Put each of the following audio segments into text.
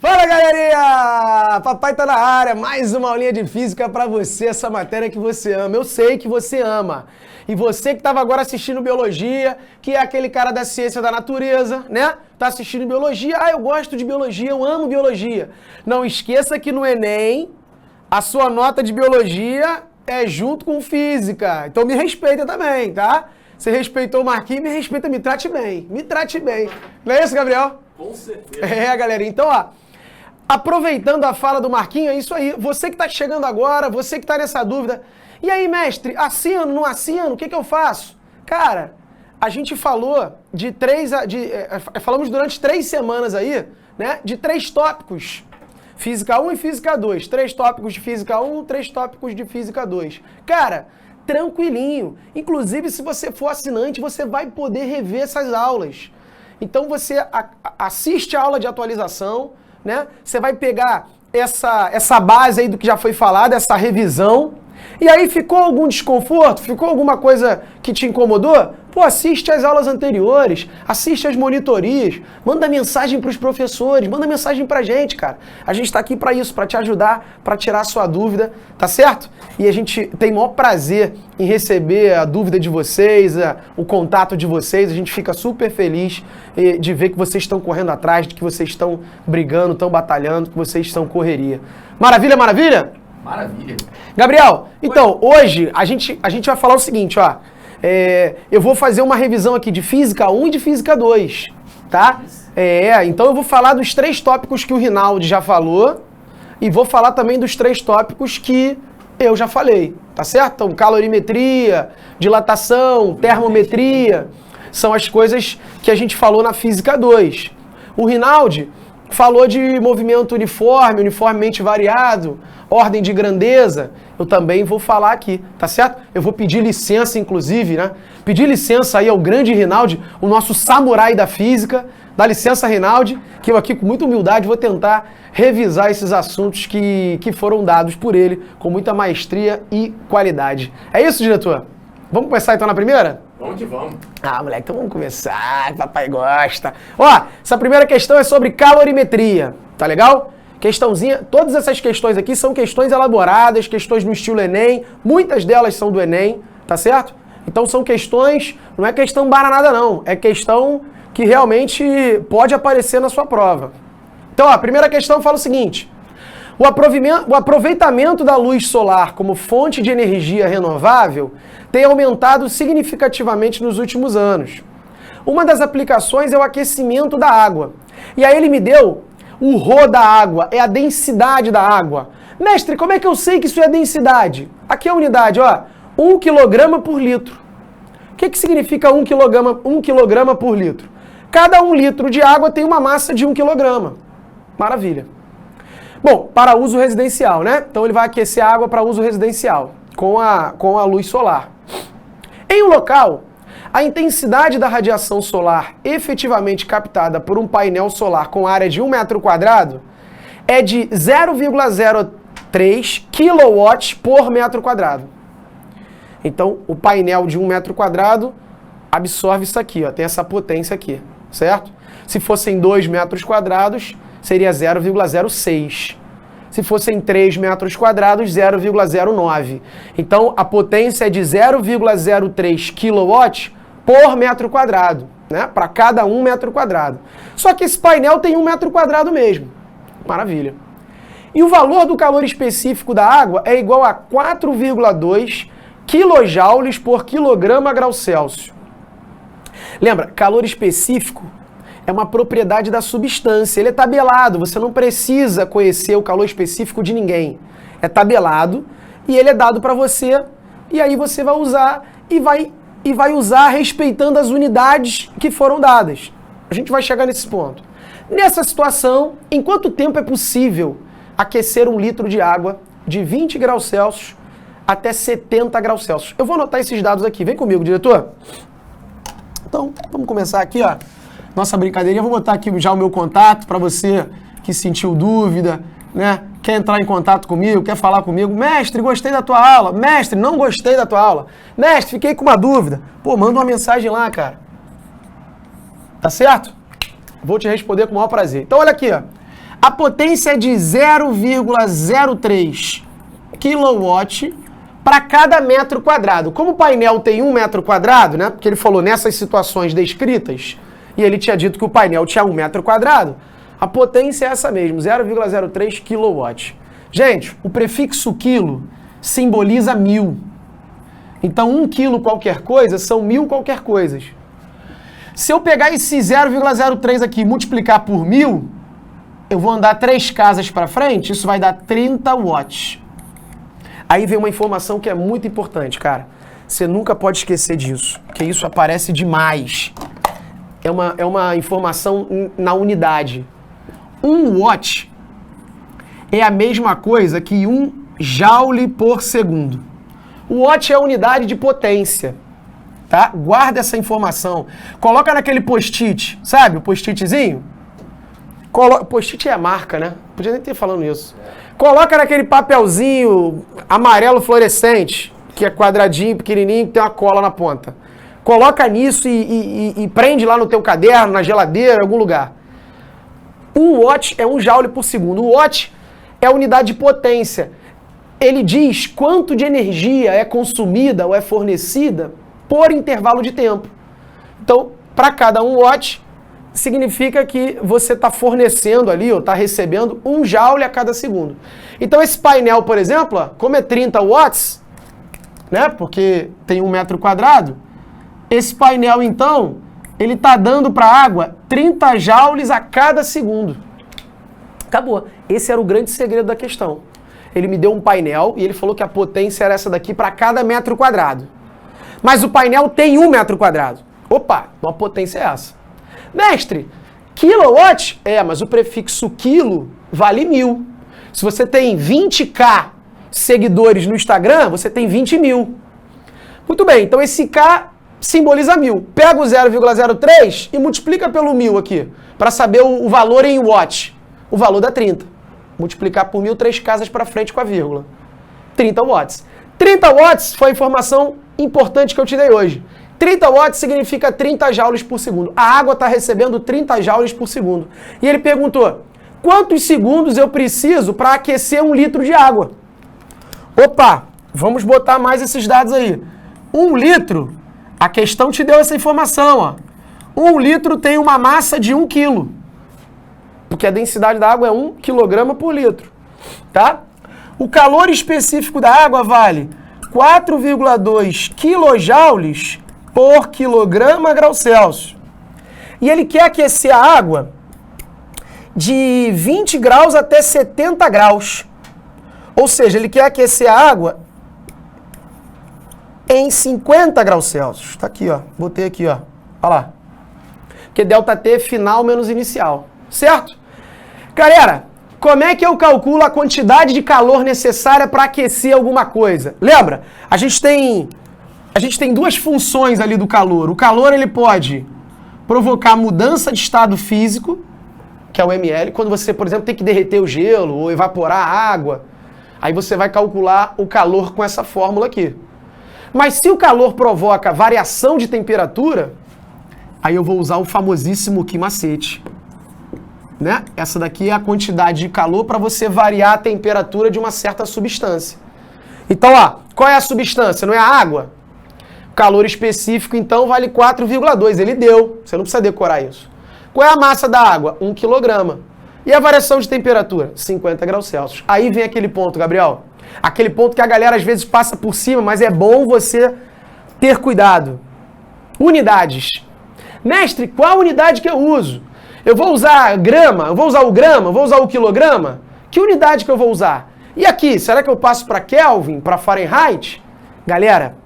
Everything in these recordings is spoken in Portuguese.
Fala, galerinha! Papai tá na área, mais uma aulinha de física pra você, essa matéria que você ama. Eu sei que você ama. E você que tava agora assistindo biologia, que é aquele cara da ciência da natureza, né? Tá assistindo biologia, eu gosto de biologia, eu amo biologia. Não esqueça que no Enem, a sua nota de biologia é junto com física. Então me respeita também, tá? Você respeitou o Marquinhos, me respeita, me trate bem. Me trate bem. Não é isso, Gabriel? Com certeza. Galera. Então, aproveitando a fala do Marquinhos, é isso aí. Você que está chegando agora, você que está nessa dúvida. E aí, mestre, assino, não assino? O que eu faço? Cara, a gente falou falamos durante 3 semanas aí, né? De 3 tópicos. Física 1 e Física 2. 3 tópicos de Física 1, 3 tópicos de Física 2. Cara, tranquilinho. Inclusive, se você for assinante, você vai poder rever essas aulas. Então, você assiste a aula de atualização, né? Você vai pegar essa base aí do que já foi falado, essa revisão. E aí ficou algum desconforto? Ficou alguma coisa que te incomodou? Pô, assiste as aulas anteriores, assiste as monitorias, manda mensagem para os professores, manda mensagem pra gente, cara. A gente tá aqui para isso, para te ajudar, para tirar a sua dúvida, tá certo? E a gente tem o maior prazer em receber a dúvida de vocês, o contato de vocês. A gente fica super feliz de ver que vocês estão correndo atrás, de que vocês estão brigando, estão batalhando, que vocês estão correria. Maravilha, maravilha? Maravilha. Gabriel, então, hoje a gente vai falar o seguinte, eu vou fazer uma revisão aqui de Física 1 e de Física 2, tá? Então eu vou falar dos 3 tópicos que o Rinaldi já falou e vou falar também dos 3 tópicos que eu já falei, tá certo? Então, calorimetria, dilatação, termometria, são as coisas que a gente falou na Física 2. O Rinaldi falou de movimento uniforme, uniformemente variado, ordem de grandeza, eu também vou falar aqui, tá certo? Eu vou pedir licença, inclusive, né? Pedir licença aí ao grande Rinaldi, o nosso samurai da física. Dá licença, Rinaldi, que eu aqui com muita humildade vou tentar revisar esses assuntos que foram dados por ele com muita maestria e qualidade. É isso, diretor? Vamos começar então na primeira? Vamos que vamos. Moleque, então vamos começar, papai gosta. Essa primeira questão é sobre calorimetria, tá legal? Questãozinha, todas essas questões aqui são questões elaboradas, questões no estilo Enem, muitas delas são do Enem, tá certo? Então são questões, não é questão bananada não, é questão que realmente pode aparecer na sua prova. Então, a primeira questão fala o seguinte: o aproveitamento da luz solar como fonte de energia renovável tem aumentado significativamente nos últimos anos. Uma das aplicações é o aquecimento da água. E aí ele me deu o ρ da água, é a densidade da água. Mestre, como é que eu sei que isso é densidade? Aqui é a unidade, 1 kg por litro. O que significa 1 kg por litro? Cada 1 litro de água tem uma massa de 1 kg. Maravilha. Bom, para uso residencial, né? Então ele vai aquecer a água para uso residencial, com a luz solar. Em um local, a intensidade da radiação solar efetivamente captada por um painel solar com área de 1 metro quadrado é de 0,03 kW por metro quadrado. Então, o painel de 1 metro quadrado absorve isso aqui, tem essa potência aqui, certo? Se fossem 2 metros quadrados, seria 0,06. Se fossem 3 metros quadrados, 0,09. Então, a potência é de 0,03 kW por metro quadrado, né? Para cada 1 metro quadrado. Só que esse painel tem 1 metro quadrado mesmo. Maravilha. E o valor do calor específico da água é igual a 4,2 kJ por quilograma grau Celsius. Lembra, calor específico é uma propriedade da substância. Ele é tabelado, você não precisa conhecer o calor específico de ninguém. É tabelado e ele é dado para você, e aí você vai usar e vai usar respeitando as unidades que foram dadas. A gente vai chegar nesse ponto. Nessa situação, em quanto tempo é possível aquecer 1 litro de água de 20 graus Celsius até 70 graus Celsius? Eu vou anotar esses dados aqui. Vem comigo, diretor. Então, vamos começar aqui, nossa brincadeirinha. Vou botar aqui já o meu contato para você que sentiu dúvida, né? Quer entrar em contato comigo, quer falar comigo. Mestre, gostei da tua aula. Mestre, não gostei da tua aula. Mestre, fiquei com uma dúvida. Pô, manda uma mensagem lá, cara. Tá certo? Vou te responder com o maior prazer. Então, olha aqui, A potência é de 0,03 kW para cada metro quadrado. Como o painel tem 1 metro quadrado, né? Porque ele falou nessas situações descritas, e ele tinha dito que o painel tinha 1 metro quadrado, a potência é essa mesmo, 0,03 kW. Gente, o prefixo quilo simboliza 1000. Então, 1 quilo qualquer coisa são 1000 qualquer coisas. Se eu pegar esse 0,03 aqui e multiplicar por 1000, eu vou andar 3 casas para frente, isso vai dar 30 watts. Aí vem uma informação que é muito importante, cara. Você nunca pode esquecer disso, porque isso aparece demais. É uma informação na unidade. 1 watt é a mesma coisa que 1 joule por segundo. O watt é a unidade de potência, tá? Guarda essa informação. Coloca naquele post-it, sabe? O post-itzinho. Post-it é a marca, né? Podia nem ter falando isso. Coloca naquele papelzinho amarelo fluorescente, que é quadradinho, pequenininho, que tem uma cola na ponta. Coloca nisso e prende lá no teu caderno, na geladeira, em algum lugar. 1 watt é 1 joule por segundo. O watt é a unidade de potência. Ele diz quanto de energia é consumida ou é fornecida por intervalo de tempo. Então, para cada 1 watt, significa que você está fornecendo ali, ou está recebendo 1 joule a cada segundo. Então, esse painel, por exemplo, ó, como é 30 watts, né, porque tem 1 metro quadrado, esse painel, então, ele está dando para a água 30 joules a cada segundo. Acabou. Esse era o grande segredo da questão. Ele me deu um painel e ele falou que a potência era essa daqui para cada metro quadrado. Mas o painel tem 1 metro quadrado. Opa, então a potência é essa. Mestre, kilowatt? É, mas o prefixo quilo vale 1000. Se você tem 20k seguidores no Instagram, você tem 20 mil. Muito bem, então esse K simboliza 1000. Pega o 0,03 e multiplica pelo 1000 aqui, para saber o valor em watt. O valor dá 30. Multiplicar por 1000, 3 casas para frente com a vírgula. 30 watts. 30 watts foi a informação importante que eu te dei hoje. 30 watts significa 30 joules por segundo. A água está recebendo 30 joules por segundo. E ele perguntou, quantos segundos eu preciso para aquecer 1 litro de água? Opa, vamos botar mais esses dados aí. 1 litro, a questão te deu essa informação, ó. 1 litro tem uma massa de 1 quilo. Porque a densidade da água é 1 quilograma por litro, tá? O calor específico da água vale 4,2 quilojoules por quilograma grau Celsius. E ele quer aquecer a água de 20 graus até 70 graus. Ou seja, ele quer aquecer a água em 50 graus Celsius. Tá aqui, ó. Botei aqui, ó. Olha lá. Porque ΔT é final menos inicial. Certo? Galera, como é que eu calculo a quantidade de calor necessária para aquecer alguma coisa? Lembra? A gente tem duas funções ali do calor. O calor, ele pode provocar mudança de estado físico, que é o ml, quando você, por exemplo, tem que derreter o gelo ou evaporar a água. Aí você vai calcular o calor com essa fórmula aqui. Mas se o calor provoca variação de temperatura, aí eu vou usar o famosíssimo Q macete. Né? Essa daqui é a quantidade de calor para você variar a temperatura de uma certa substância. Então, ó, qual é a substância? Não é a água? O calor específico, então, vale 4,2. Ele deu. Você não precisa decorar isso. Qual é a massa da água? 1 quilograma. E a variação de temperatura? 50 graus Celsius. Aí vem aquele ponto, Gabriel. Aquele ponto que a galera às vezes passa por cima, mas é bom você ter cuidado. Unidades. Mestre, qual unidade que eu uso? Eu vou usar grama? Eu vou usar o grama? Eu vou usar o quilograma? Que unidade que eu vou usar? E aqui, será que eu passo para Kelvin, para Fahrenheit? Galera,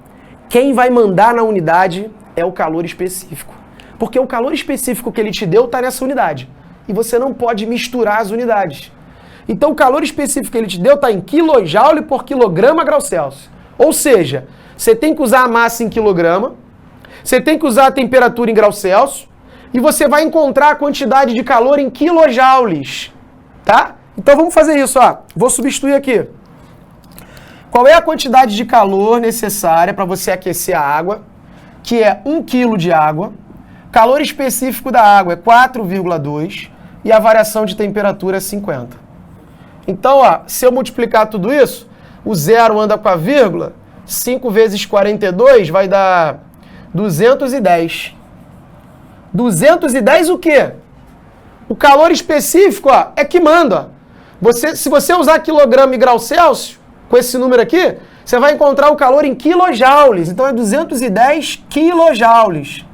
quem vai mandar na unidade é o calor específico. Porque o calor específico que ele te deu está nessa unidade. E você não pode misturar as unidades. Então o calor específico que ele te deu está em quilojoule por quilograma grau Celsius. Ou seja, você tem que usar a massa em quilograma, você tem que usar a temperatura em grau Celsius, e você vai encontrar a quantidade de calor em quilojoules, tá? Então vamos fazer isso, ó. Vou substituir aqui. Qual é a quantidade de calor necessária para você aquecer a água, que é 1 kg de água. Calor específico da água é 4,2. e a variação de temperatura é 50. Então, ó, se eu multiplicar tudo isso, o 0 anda com a vírgula, 5 vezes 42 vai dar 210. 210 o quê? O calor específico, ó, é que manda. Se você usar quilograma e grau Celsius, com esse número aqui, você vai encontrar o calor em quilojoules. Então é 210 quilojoules.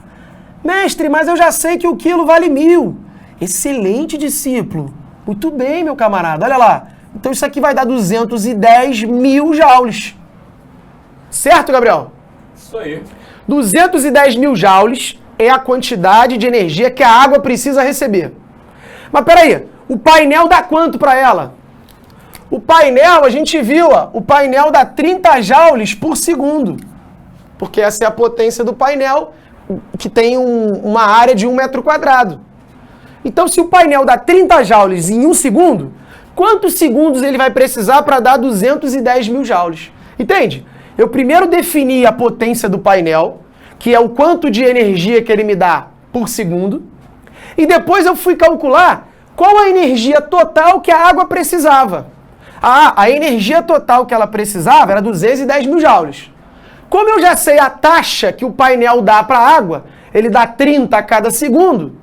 Mestre, mas eu já sei que o quilo vale 1000. Excelente, discípulo. Muito bem, meu camarada. Olha lá. Então isso aqui vai dar 210 mil joules. Certo, Gabriel? Isso aí. 210 mil joules é a quantidade de energia que a água precisa receber. Mas peraí, o painel dá quanto para ela? O painel, a gente viu, ó, o painel dá 30 joules por segundo. Porque essa é a potência do painel, que tem uma área de 1 metro quadrado. Então, se o painel dá 30 joules em 1 segundo, quantos segundos ele vai precisar para dar 210 mil joules? Entende? Eu primeiro defini a potência do painel, que é o quanto de energia que ele me dá por segundo, e depois eu fui calcular qual a energia total que a água precisava. A energia total que ela precisava era 210 mil joules. Como eu já sei a taxa que o painel dá para a água, ele dá 30 a cada segundo,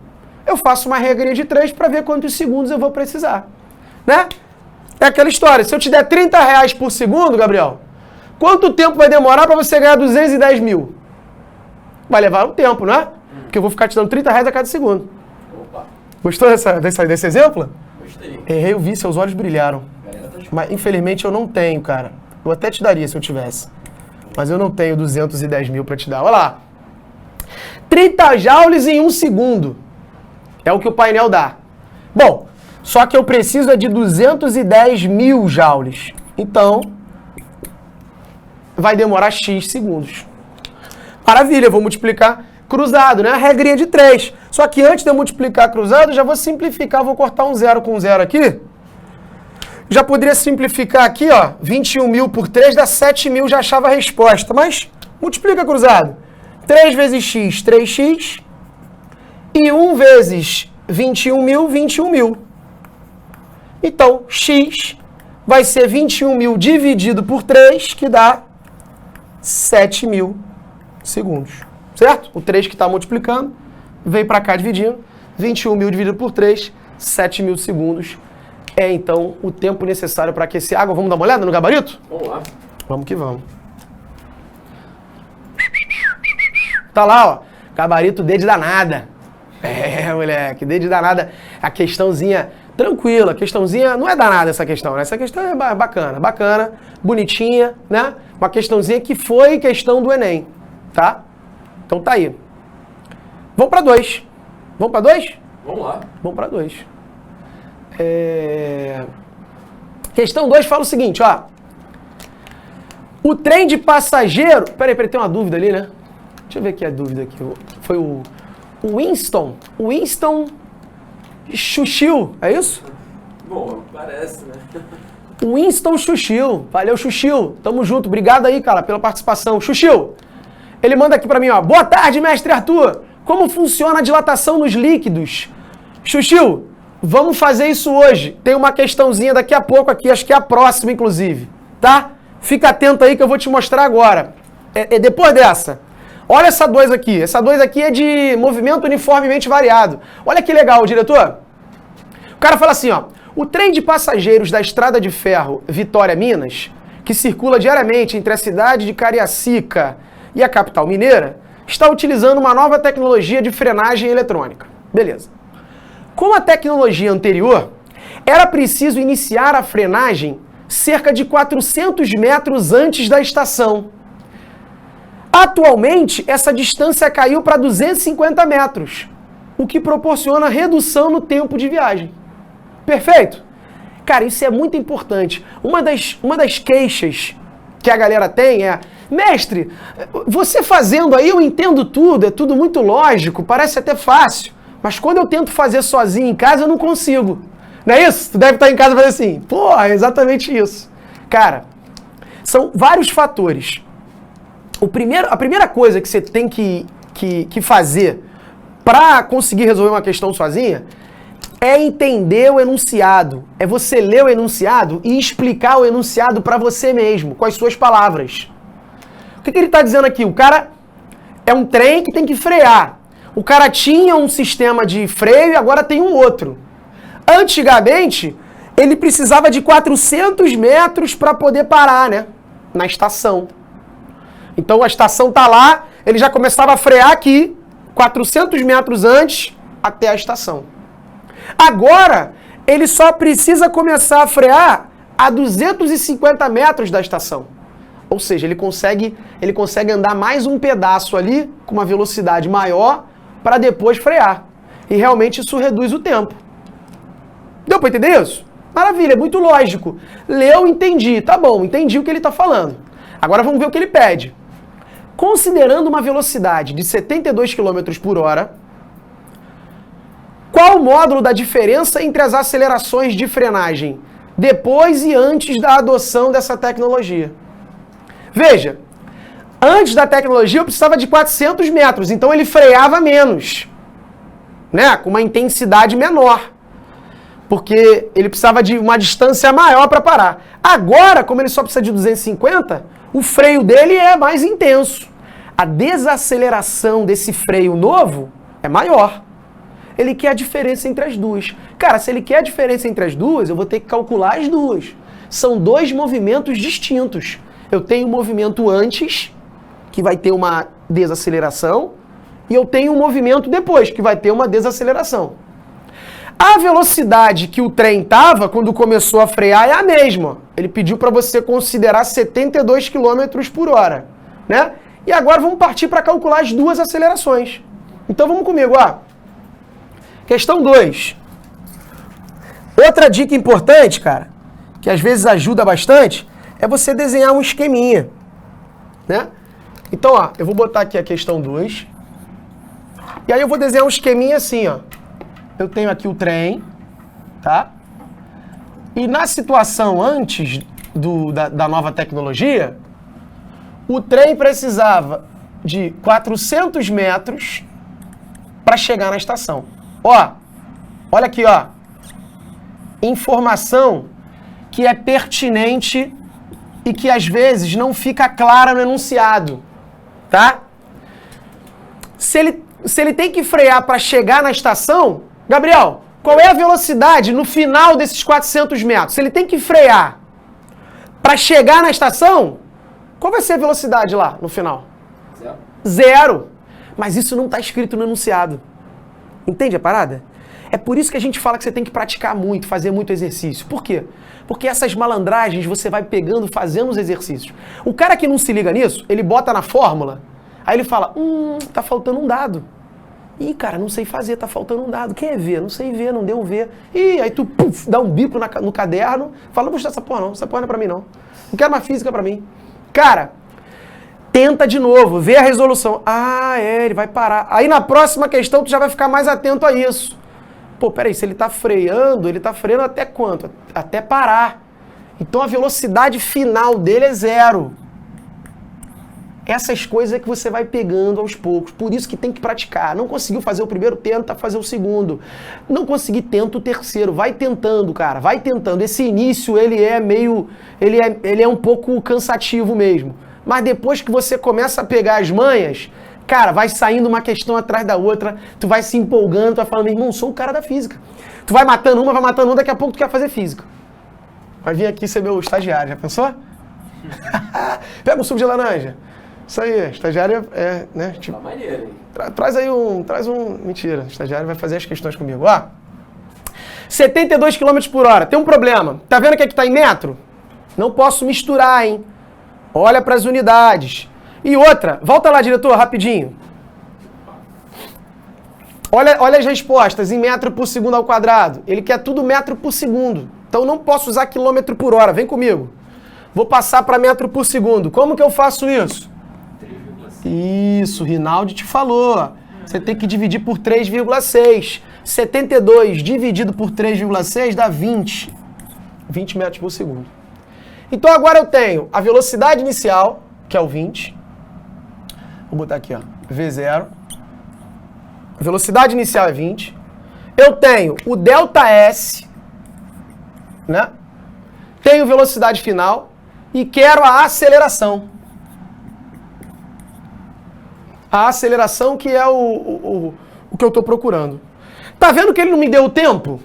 eu faço uma regrinha de 3 para ver quantos segundos eu vou precisar. Né? É aquela história, se eu te der 30 reais por segundo, Gabriel, quanto tempo vai demorar para você ganhar 210 mil? Vai levar um tempo, não é? Porque eu vou ficar te dando 30 reais a cada segundo. Opa, Gostou desse exemplo? gostei. Errei, eu vi, seus olhos brilharam. Galera tá Mas infelizmente eu não tenho, cara. Eu até te daria se eu tivesse. Mas eu não tenho 210 mil para te dar. Olha lá. 30 joules em 1 segundo. É o que o painel dá. Bom, só que eu preciso de 210 mil joules. Então, vai demorar X segundos. Maravilha, eu vou multiplicar cruzado, né? A regrinha de 3. Só que antes de eu multiplicar cruzado, eu já vou simplificar, vou cortar um 0 com 0 aqui. Já poderia simplificar aqui, ó, 21 mil por 3 dá 7 mil, já achava a resposta. Mas multiplica cruzado. 3 vezes x, 3x. E 1 vezes 21 mil, 21 mil. Então, x vai ser 21 mil dividido por 3, que dá 7 mil segundos. Certo? O 3 que está multiplicando, veio para cá dividindo. 21 mil dividido por 3, 7 mil segundos. É, então, o tempo necessário para aquecer a água. Vamos dar uma olhada no gabarito? Vamos lá. Vamos que vamos. Tá lá, ó. Gabarito D de danada. É, moleque, D de danada. A questãozinha tranquila. A questãozinha não é danada essa questão, né? Essa questão é bacana, bonitinha, né? Uma questãozinha que foi questão do Enem, tá? Então tá aí. Vamos para 2. Vamos para 2? Vamos lá. Vamos para 2. Questão 2 fala o seguinte, ó. O trem de passageiro... Peraí, tem uma dúvida ali, né? Deixa eu ver aqui a dúvida aqui. Foi o Winston. Winston Chuchiu, é isso? Bom, parece, né? Winston Chuchiu. Valeu, Chuchiu. Tamo junto. Obrigado aí, cara, pela participação. Chuchiu, ele manda aqui pra mim, ó. Boa tarde, mestre Arthur. Como funciona a dilatação nos líquidos? Chuchiu, vamos fazer isso hoje. Tem uma questãozinha daqui a pouco aqui, acho que é a próxima, inclusive. Tá? Fica atento aí que eu vou te mostrar agora. É depois dessa. Olha essa 2 aqui. Essa 2 aqui é de movimento uniformemente variado. Olha que legal, diretor. O cara fala assim, ó. O trem de passageiros da Estrada de Ferro Vitória Minas, que circula diariamente entre a cidade de Cariacica e a capital mineira, está utilizando uma nova tecnologia de frenagem eletrônica. Beleza. Com a tecnologia anterior, era preciso iniciar a frenagem cerca de 400 metros antes da estação. Atualmente, essa distância caiu para 250 metros, o que proporciona redução no tempo de viagem. Perfeito? Cara, isso é muito importante. Uma das queixas que a galera tem é: mestre, você fazendo aí eu entendo tudo, é tudo muito lógico, parece até fácil, mas quando eu tento fazer sozinho em casa eu não consigo. Não é isso? Tu deve estar em casa e fazer assim, pô, é exatamente isso. Cara, são vários fatores. A primeira coisa que você tem que fazer para conseguir resolver uma questão sozinha é entender o enunciado. É você ler o enunciado e explicar o enunciado para você mesmo, com as suas palavras. O que ele está dizendo aqui? O cara é um trem que tem que frear. O cara tinha um sistema de freio e agora tem um outro. Antigamente, ele precisava de 400 metros para poder parar, né? Na estação. Então a estação está lá, ele já começava a frear aqui, 400 metros antes, até a estação. Agora, ele só precisa começar a frear a 250 metros da estação. Ou seja, ele consegue andar mais um pedaço ali, com uma velocidade maior, para depois frear. E realmente isso reduz o tempo. Deu para entender isso? Maravilha, é muito lógico. Leu, entendi. Tá bom, entendi o que ele está falando. Agora vamos ver o que ele pede. Considerando uma velocidade de 72 km por hora, qual o módulo da diferença entre as acelerações de frenagem depois e antes da adoção dessa tecnologia? Veja, antes da tecnologia eu precisava de 400 metros, então ele freava menos, né? Com uma intensidade menor, porque ele precisava de uma distância maior para parar. Agora, como ele só precisa de 250, o freio dele é mais intenso. A desaceleração desse freio novo é maior. Ele quer a diferença entre as duas. Cara, se ele quer a diferença entre as duas, eu vou ter que calcular as duas. São dois movimentos distintos. Eu tenho um movimento antes, que vai ter uma desaceleração, e eu tenho um movimento depois, que vai ter uma desaceleração. A velocidade que o trem estava quando começou a frear é a mesma. Ele pediu para você considerar 72 km por hora, né? E agora vamos partir para calcular as duas acelerações. Então vamos comigo, ó. Questão 2. Outra dica importante, cara, que às vezes ajuda bastante, é você desenhar um esqueminha, né? Então, ó, eu vou botar aqui a questão 2. E aí eu vou desenhar um esqueminha assim, ó. Eu tenho aqui o trem, tá? E na situação antes da nova tecnologia, o trem precisava de 400 metros para chegar na estação. Ó, olha aqui, ó. Informação que é pertinente e que às vezes não fica clara no enunciado, tá? Se ele tem que frear para chegar na estação, Gabriel, qual é a velocidade no final desses 400 metros? Se ele tem que frear para chegar na estação, qual vai ser a velocidade lá no final? Zero. Mas isso não está escrito no enunciado. Entende a parada? É por isso que a gente fala que você tem que praticar muito, fazer muito exercício. Por quê? Porque essas malandragens você vai pegando fazendo os exercícios. O cara que não se liga nisso, ele bota na fórmula, aí ele fala, tá faltando um dado. Ih, cara, não sei fazer, tá faltando um dado. Quem é ver? Não sei ver, não deu um ver. Ih, aí tu dá um bico no caderno, fala, não vou estudar essa porra não, essa porra não é pra mim não. Não quero mais física pra mim. Cara, tenta de novo, vê a resolução. Ah, ele vai parar. Aí na próxima questão tu já vai ficar mais atento a isso. Pô, peraí, se ele tá freando até quanto? Até parar. Então a velocidade final dele é zero. Essas coisas é que você vai pegando aos poucos. Por isso que tem que praticar. Não conseguiu fazer o primeiro, tenta fazer o segundo. Não conseguir, tenta o terceiro. Vai tentando, cara. Vai tentando. Esse início, ele é um pouco cansativo mesmo. Mas depois que você começa a pegar as manhas, cara, vai saindo uma questão atrás da outra. Tu vai se empolgando, tu vai falando, meu irmão, sou o cara da física. Tu vai matando uma, daqui a pouco tu quer fazer física. Vai vir aqui ser meu estagiário, já pensou? Pega um suco de laranja. Isso aí, estagiário né? Tipo, Tá maneiro, hein? Traz um... Mentira, o estagiário vai fazer as questões comigo. Ó, 72 km por hora. Tem um problema. Tá vendo que aqui tá em metro? Não posso misturar, hein? Olha para as unidades. E outra, volta lá, diretor, rapidinho. Olha as respostas em metro por segundo ao quadrado. Ele quer tudo metro por segundo. Então não posso usar quilômetro por hora. Vem comigo. Vou passar para metro por segundo. Como que eu faço isso? Isso, Rinaldi te falou. Você tem que dividir por 3,6. 72 dividido por 3,6 dá 20. 20 metros por segundo. Então agora eu tenho a velocidade inicial, que é o 20. Vou botar aqui, ó, V0. A velocidade inicial é 20. eu tenho o ΔS, né? Tenho velocidade final e quero a aceleração. A aceleração que é o que eu estou procurando. Tá vendo que ele não me deu o tempo?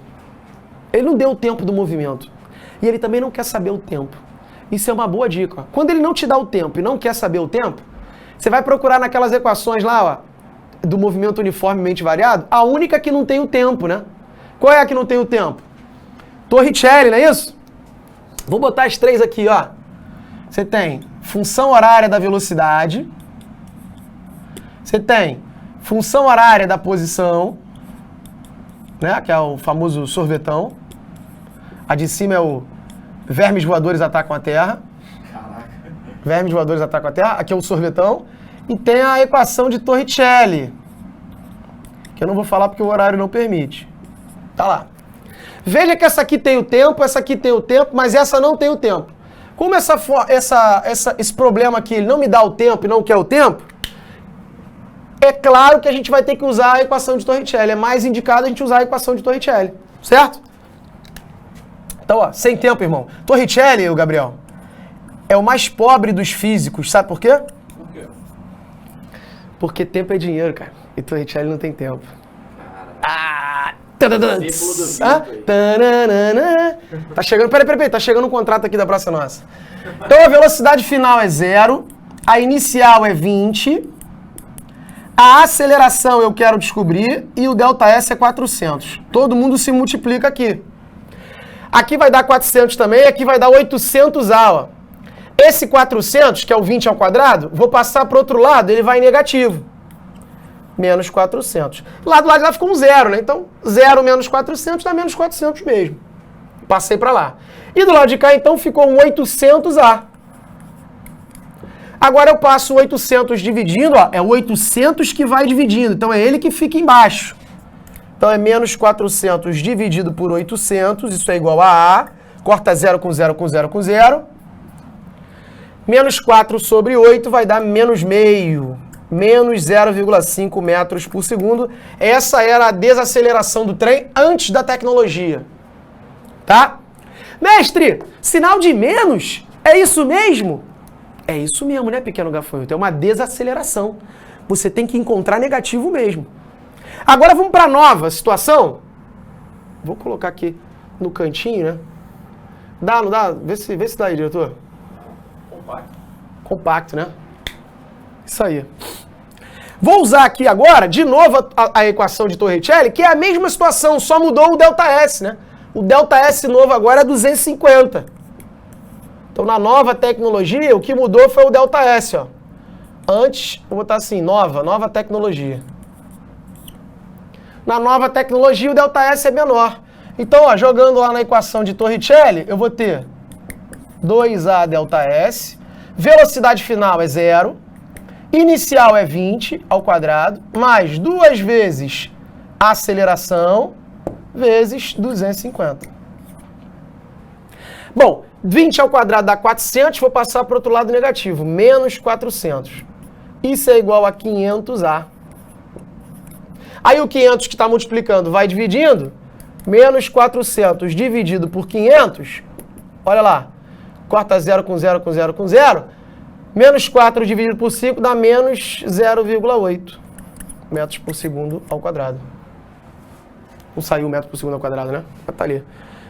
Ele não deu o tempo do movimento. E ele também não quer saber o tempo. Isso é uma boa dica. Ó. Quando ele não te dá o tempo e não quer saber o tempo, você vai procurar naquelas equações lá, ó, do movimento uniformemente variado, a única que não tem o tempo, né? Qual é a que não tem o tempo? Torricelli, não é isso? Vou botar as três aqui, ó. Você tem função horária da velocidade, você tem função horária da posição, né? Que é o famoso sorvetão. A de cima é o vermes voadores atacam a Terra. Caraca. Vermes voadores atacam a Terra. Aqui é o sorvetão. E tem a equação de Torricelli, que eu não vou falar porque o horário não permite. Tá lá. Veja que essa aqui tem o tempo, essa aqui tem o tempo, mas essa não tem o tempo. Como esse problema aqui ele não me dá o tempo e não quer o tempo, é claro que a gente vai ter que usar a equação de Torricelli. É mais indicado a gente usar a equação de Torricelli. Certo? Então, ó, sem tempo, irmão. Torricelli, o Gabriel, é o mais pobre dos físicos. Sabe por quê? Por quê? Porque tempo é dinheiro, cara. E Torricelli não tem tempo. Cara. Tá chegando, peraí, tá chegando um contrato aqui da Praça Nossa. Então a velocidade final é 0, a inicial é 20, a aceleração eu quero descobrir e o ΔS é 400. Todo mundo se multiplica aqui. Aqui vai dar 400 também, aqui vai dar 800A, ó. Esse 400, que é o 20 ao quadrado, vou passar para o outro lado, ele vai negativo. Menos 400. Lá do lado de lá ficou um zero, né? Então, 0 menos 400 dá menos 400 mesmo. Passei para lá. E do lado de cá, então, ficou um 800A. Agora eu passo o 800 dividindo, ó. É o 800 que vai dividindo. Então, é ele que fica embaixo. Então, é menos 400 dividido por 800. Isso é igual a A. Corta 0 com 0 com 0 com 0. Menos 4 sobre 8 vai dar menos meio. Menos 0,5 metros por segundo. Essa era a desaceleração do trem antes da tecnologia. Tá? Mestre, sinal de menos? É isso mesmo? É isso mesmo, né, pequeno gafanhoto? É uma desaceleração. Você tem que encontrar negativo mesmo. Agora vamos para a nova situação. Vou colocar aqui no cantinho, né? Dá, não dá? Vê se dá aí, diretor. Compacto. Compacto, né? Isso aí. Vou usar aqui agora, de novo, a equação de Torricelli, que é a mesma situação, só mudou o ΔS, né? O ΔS novo agora é 250. Então, na nova tecnologia, o que mudou foi o ΔS, ó. Antes, vou botar assim, nova tecnologia. Na nova tecnologia, o ΔS é menor. Então, ó, jogando lá na equação de Torricelli, eu vou ter 2A ΔS, velocidade final é 0, inicial é 20 ao quadrado, mais 2 vezes a aceleração, vezes 250. Bom, 20 ao quadrado dá 400, vou passar para o outro lado negativo, menos 400. Isso é igual a 500A. Aí o 500 que está multiplicando vai dividindo, menos 400 dividido por 500, olha lá, corta 0 com 0 com 0 com 0, menos 4 dividido por 5 dá menos 0,8 metros por segundo ao quadrado. Não saiu metro por segundo ao quadrado, né? Tá ali.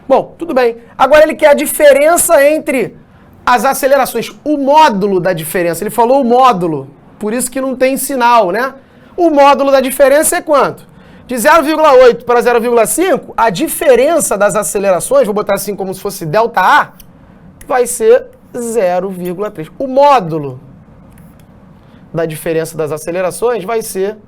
Bom, tudo bem. Agora ele quer a diferença entre as acelerações. O módulo da diferença. Ele falou o módulo. Por isso que não tem sinal, né? O módulo da diferença é quanto? De 0,8 para 0,5, a diferença das acelerações, vou botar assim como se fosse ΔA, vai ser 0,3. O módulo da diferença das acelerações vai ser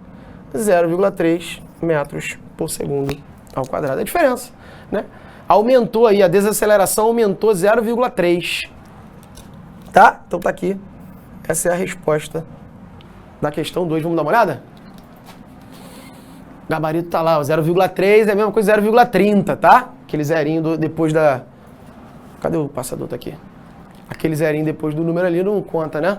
0,3 metros por segundo ao quadrado. É a diferença, né? Aumentou aí, a desaceleração aumentou 0,3. Tá? Então tá aqui. Essa é a resposta da questão 2. Vamos dar uma olhada? O gabarito tá lá, o 0,3 é a mesma coisa que 0,30, tá? Aquele zerinho depois da... Cadê o passador? Tá aqui. Aquele zerinho depois do número ali não conta, né?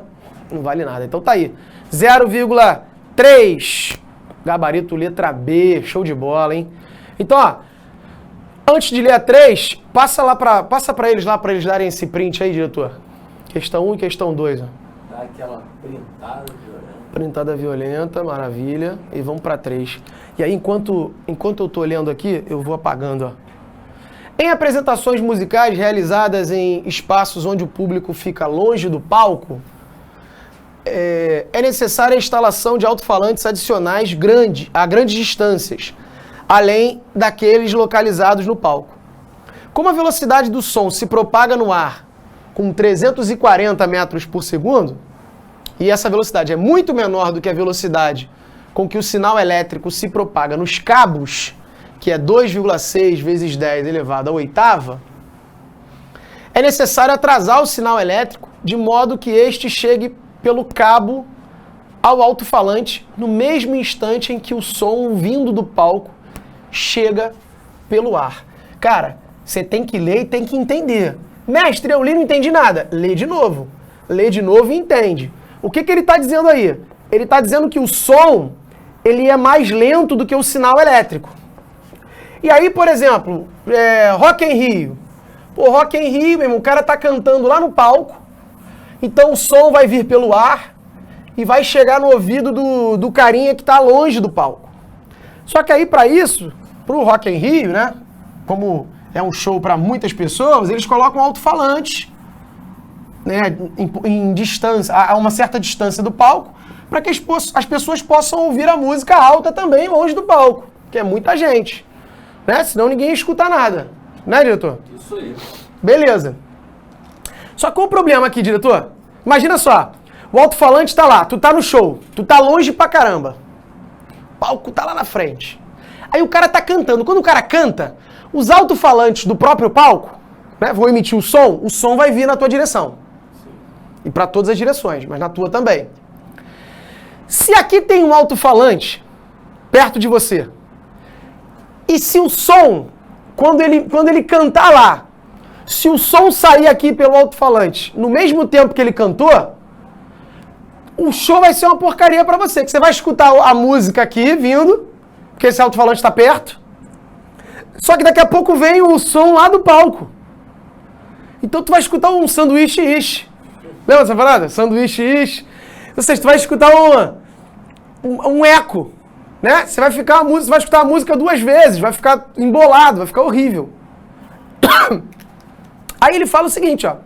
Não vale nada. Então tá aí. 0,3. Gabarito letra B. Show de bola, hein? Então, ó, antes de ler a 3, passa para eles darem esse print aí, diretor. Questão 1 e questão 2. Ó. Dá aquela printada violenta. Printada violenta, maravilha. E vamos para 3. E aí, enquanto eu tô lendo aqui, eu vou apagando, ó. Em apresentações musicais realizadas em espaços onde o público fica longe do palco, é necessária a instalação de alto-falantes adicionais a grandes distâncias, além daqueles localizados no palco. Como a velocidade do som se propaga no ar com 340 metros por segundo, e essa velocidade é muito menor do que a velocidade com que o sinal elétrico se propaga nos cabos, que é 2,6 vezes 10 elevado à oitava, é necessário atrasar o sinal elétrico de modo que este chegue pelo cabo ao alto-falante no mesmo instante em que o som vindo do palco chega pelo ar. Cara, você tem que ler e tem que entender. Mestre, eu li e não entendi nada. Lê de novo. Lê de novo e entende. O que ele está dizendo aí? Ele está dizendo que o som ele é mais lento do que o sinal elétrico. E aí, por exemplo, Rock in Rio. Pô, Rock in Rio, meu irmão, o cara tá cantando lá no palco, então o som vai vir pelo ar e vai chegar no ouvido do carinha que tá longe do palco. Só que aí, para isso, pro Rock in Rio, né, como é um show para muitas pessoas, eles colocam alto-falantes, né, em distância, a uma certa distância do palco, para que as pessoas possam ouvir a música alta também longe do palco, que é muita gente. Né? Senão ninguém escuta nada. Né, diretor? Isso aí. Beleza. Só que qual o problema aqui, diretor? Imagina só, o alto-falante tá lá, tu tá no show, tu tá longe pra caramba. O palco tá lá na frente. Aí o cara tá cantando. Quando o cara canta, os alto-falantes do próprio palco, né, vão emitir o som vai vir na tua direção. Sim. E pra todas as direções, mas na tua também. Se aqui tem um alto-falante perto de você, e se o som, quando ele cantar lá, se o som sair aqui pelo alto-falante no mesmo tempo que ele cantou, o show vai ser uma porcaria pra você. Que você vai escutar a música aqui vindo, porque esse alto-falante está perto, só que daqui a pouco vem o som lá do palco. Então tu vai escutar um sanduíche-ish. Lembra essa parada? Sanduíche-ish. Ou seja, tu vai escutar um eco. Né? Você vai escutar a música 2 vezes, vai ficar embolado, vai ficar horrível. Aí ele fala o seguinte, ó.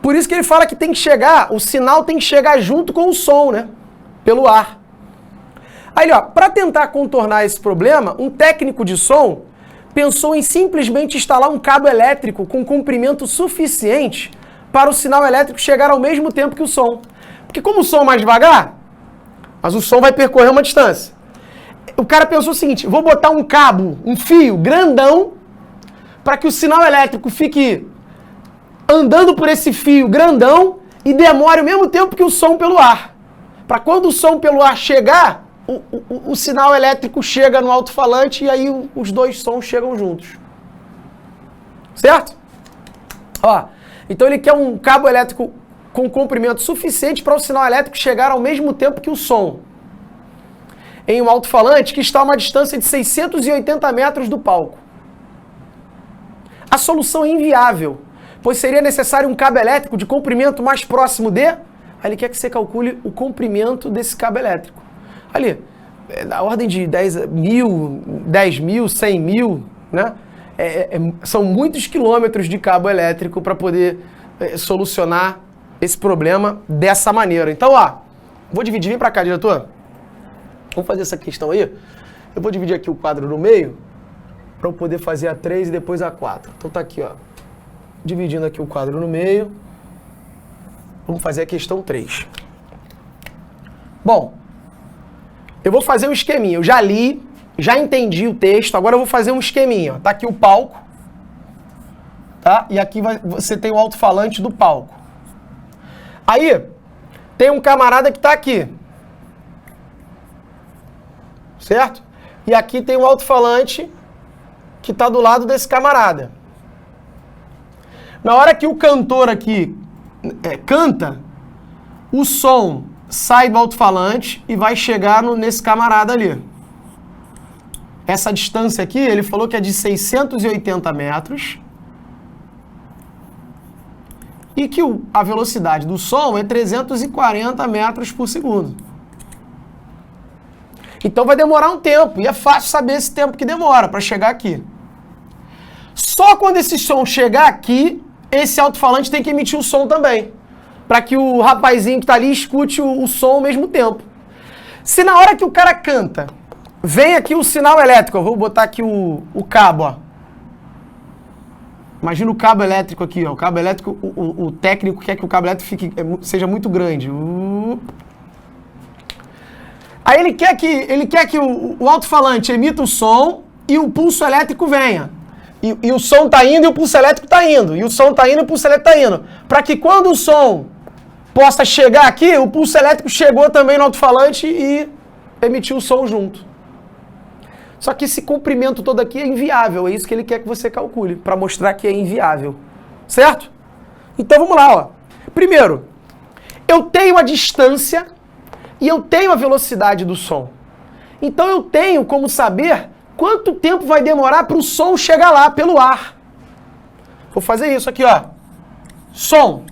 Por isso que ele fala que tem que chegar, o sinal tem que chegar junto com o som, né? Pelo ar. Aí, ó, para tentar contornar esse problema, um técnico de som pensou em simplesmente instalar um cabo elétrico com comprimento suficiente para o sinal elétrico chegar ao mesmo tempo que o som. Porque como o som é mais devagar, mas o som vai percorrer uma distância. O cara pensou o seguinte, vou botar um cabo, um fio grandão, para que o sinal elétrico fique andando por esse fio grandão e demore o mesmo tempo que o som pelo ar. Para quando o som pelo ar chegar, o sinal elétrico chega no alto-falante e aí os dois sons chegam juntos. Certo? Ó, então ele quer um cabo elétrico com comprimento suficiente para o sinal elétrico chegar ao mesmo tempo que o som, em um alto-falante que está a uma distância de 680 metros do palco. A solução é inviável, pois seria necessário um cabo elétrico de comprimento mais próximo de... Aí ele quer que você calcule o comprimento desse cabo elétrico. Ali, na ordem de 10 mil, 100 mil, né? São muitos quilômetros de cabo elétrico para poder solucionar esse problema dessa maneira. Então, ó, vou dividir, vem para cá, diretor. Vamos fazer essa questão aí. Eu vou dividir aqui o quadro no meio, para eu poder fazer a 3 e depois a 4. Então tá aqui, ó. Dividindo aqui o quadro no meio. Vamos fazer a questão 3. Bom, eu vou fazer um esqueminha. Eu já li, já entendi o texto, agora eu vou fazer um esqueminha. Ó. Tá aqui o palco, tá? E aqui você tem o alto-falante do palco. Aí, tem um camarada que tá aqui. Certo? E aqui tem um alto-falante que está do lado desse camarada. Na hora que o cantor aqui canta, o som sai do alto-falante e vai chegar nesse camarada ali. essa distância aqui, ele falou que é de 680 metros e que a velocidade do som é 340 metros por segundo. Então vai demorar um tempo, e é fácil saber esse tempo que demora para chegar aqui. Só quando esse som chegar aqui, esse alto-falante tem que emitir o som também, para que o rapazinho que está ali escute o som ao mesmo tempo. Se na hora que o cara canta, vem aqui o sinal elétrico, eu vou botar aqui o cabo, ó. Imagina o cabo elétrico aqui, ó. O cabo elétrico, o técnico quer que o cabo elétrico seja muito grande. Aí ele quer que o alto-falante emita o som e o pulso elétrico venha. E o som tá indo e o pulso elétrico tá indo. E o som tá indo e o pulso elétrico tá indo. Para que quando o som possa chegar aqui, o pulso elétrico chegou também no alto-falante e emitiu o som junto. Só que esse comprimento todo aqui é inviável. É isso que ele quer que você calcule, para mostrar que é inviável. Certo? Então vamos lá, ó. Primeiro, eu tenho a distância e eu tenho a velocidade do som. Então eu tenho como saber quanto tempo vai demorar para o som chegar lá pelo ar. Vou fazer isso aqui, ó. Som.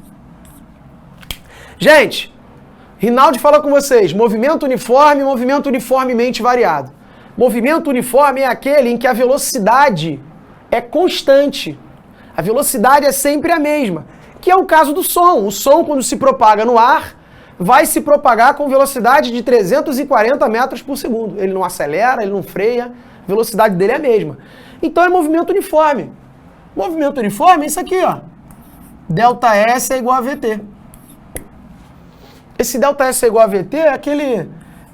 Gente, Rinaldi falou com vocês, movimento uniforme, movimento uniformemente variado. Movimento uniforme é aquele em que a velocidade é constante. A velocidade é sempre a mesma, que é o caso do som. O som, quando se propaga no ar, vai se propagar com velocidade de 340 metros por segundo. Ele não acelera, ele não freia, a velocidade dele é a mesma. Então é movimento uniforme. Movimento uniforme é isso aqui, ó. Delta S é igual a VT. Esse delta S é igual a VT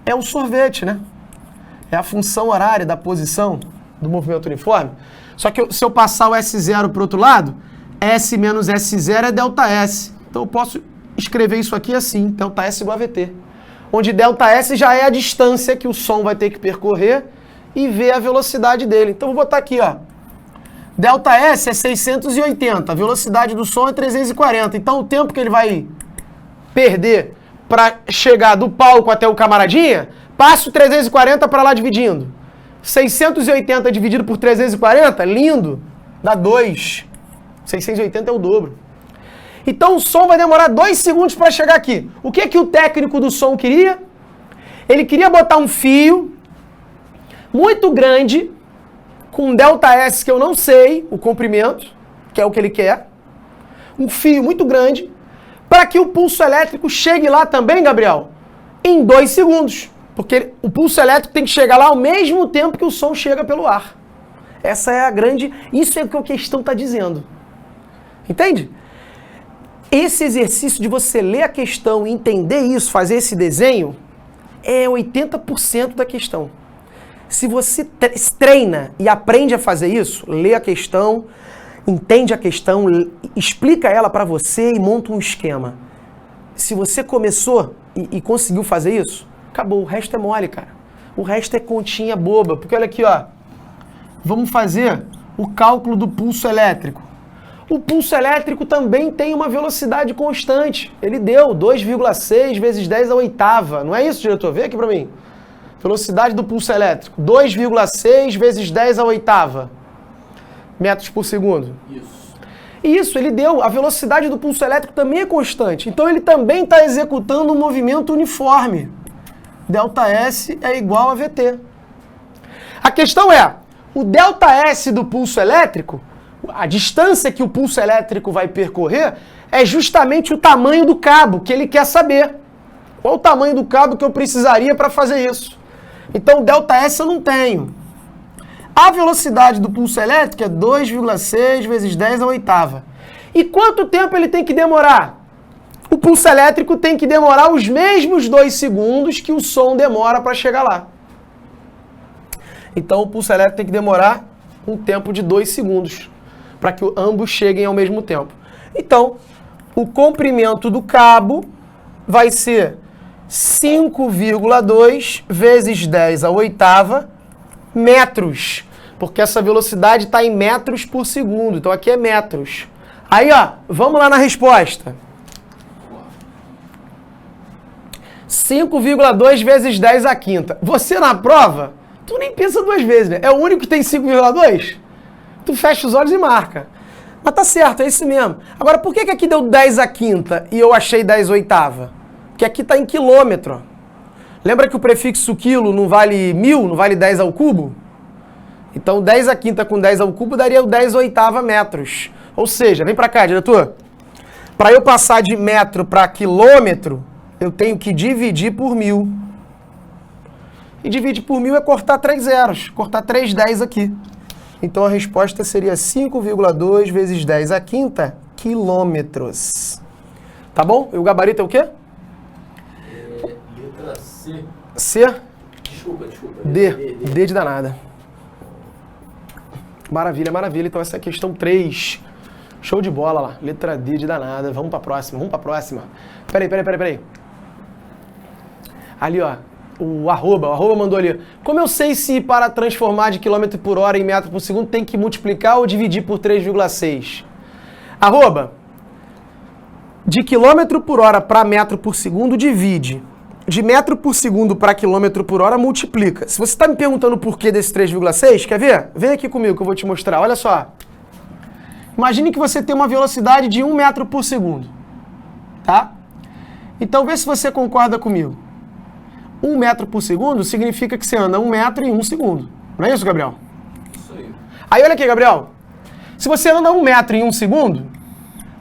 é o sorvete, né? É a função horária da posição do movimento uniforme. Só que se eu passar o S0 para o outro lado, S menos S0 é delta S. Então eu posso escrever isso aqui assim, delta S igual a VT. Onde delta S já é a distância que o som vai ter que percorrer e ver a velocidade dele. Então vou botar aqui, ó. Delta S é 680, a velocidade do som é 340. Então o tempo que ele vai perder para chegar do palco até o camaradinha, passa o 340 para lá dividindo. 680 dividido por 340, lindo, dá 2. 680 é o dobro. Então o som vai demorar 2 segundos para chegar aqui. O que o técnico do som queria? Ele queria botar um fio muito grande, com delta S que eu não sei, o comprimento, que é o que ele quer. Um fio muito grande, para que o pulso elétrico chegue lá também, Gabriel, em 2 segundos. Porque o pulso elétrico tem que chegar lá ao mesmo tempo que o som chega pelo ar. Essa é a grande... Isso é o que a questão está dizendo. Entende? Esse exercício de você ler a questão e entender isso, fazer esse desenho, é 80% da questão. Se você treina e aprende a fazer isso, lê a questão, entende a questão, explica ela para você e monta um esquema. Se você começou e conseguiu fazer isso, acabou. O resto é mole, cara. O resto é continha boba. Porque olha aqui, ó. Vamos fazer o cálculo do pulso elétrico. O pulso elétrico também tem uma velocidade constante. Ele deu 2,6 vezes 10 à oitava. Não é isso, diretor? Vê aqui para mim. Velocidade do pulso elétrico. 2,6 vezes 10 à oitava metros por segundo. Isso, ele deu. A velocidade do pulso elétrico também é constante. Então ele também está executando um movimento uniforme. Delta S é igual a VT. A questão é, o delta S do pulso elétrico, a distância que o pulso elétrico vai percorrer, é justamente o tamanho do cabo que ele quer saber. Qual o tamanho do cabo que eu precisaria para fazer isso? Então, delta S eu não tenho. A velocidade do pulso elétrico é 2,6 vezes 10 à oitava. E quanto tempo ele tem que demorar? O pulso elétrico tem que demorar os mesmos 2 segundos que o som demora para chegar lá. Então, o pulso elétrico tem que demorar um tempo de 2 segundos para que ambos cheguem ao mesmo tempo. Então, o comprimento do cabo vai ser 5,2 vezes 10 à oitava metros, porque essa velocidade está em metros por segundo, então aqui é metros. Aí, ó, vamos lá na resposta. 5,2 vezes 10 à quinta. Você na prova tu nem pensa duas vezes, né? É o único que tem 5,2? Tu fecha os olhos e marca. Mas tá certo, é isso mesmo. Agora, por que aqui deu 10 a quinta e eu achei 10 oitava? Porque aqui tá em quilômetro. Lembra que o prefixo quilo não vale 1000, não vale 10 ao cubo? Então 10 a quinta com 10 ao cubo daria o 10 oitava metros. Ou seja, vem pra cá, diretor. Para eu passar de metro para quilômetro, eu tenho que dividir por 1000. E dividir por 1000 é cortar 3 zeros, cortar 3 10 aqui. Então a resposta seria 5,2 vezes 10 a quinta quilômetros. Tá bom? E o gabarito é o quê? Letra C. C? Desculpa. D de danada. Maravilha, maravilha. Então essa é a questão 3. Show de bola lá. Letra D de danada. Vamos pra próxima. Peraí. Ali, ó. O arroba mandou ali. Como eu sei se para transformar de quilômetro por hora em metro por segundo tem que multiplicar ou dividir por 3,6? Arroba. De quilômetro por hora para metro por segundo, divide. De metro por segundo para quilômetro por hora, multiplica. Se você está me perguntando o porquê desse 3,6, quer ver? Vem aqui comigo que eu vou te mostrar. Olha só. Imagine que você tem uma velocidade de 1 metro por segundo. Tá? Então, vê se você concorda comigo. 1 metro por segundo significa que você anda 1 metro em 1 segundo. Não é isso, Gabriel? Isso aí. Aí, olha aqui, Gabriel. Se você anda 1 metro em 1 segundo,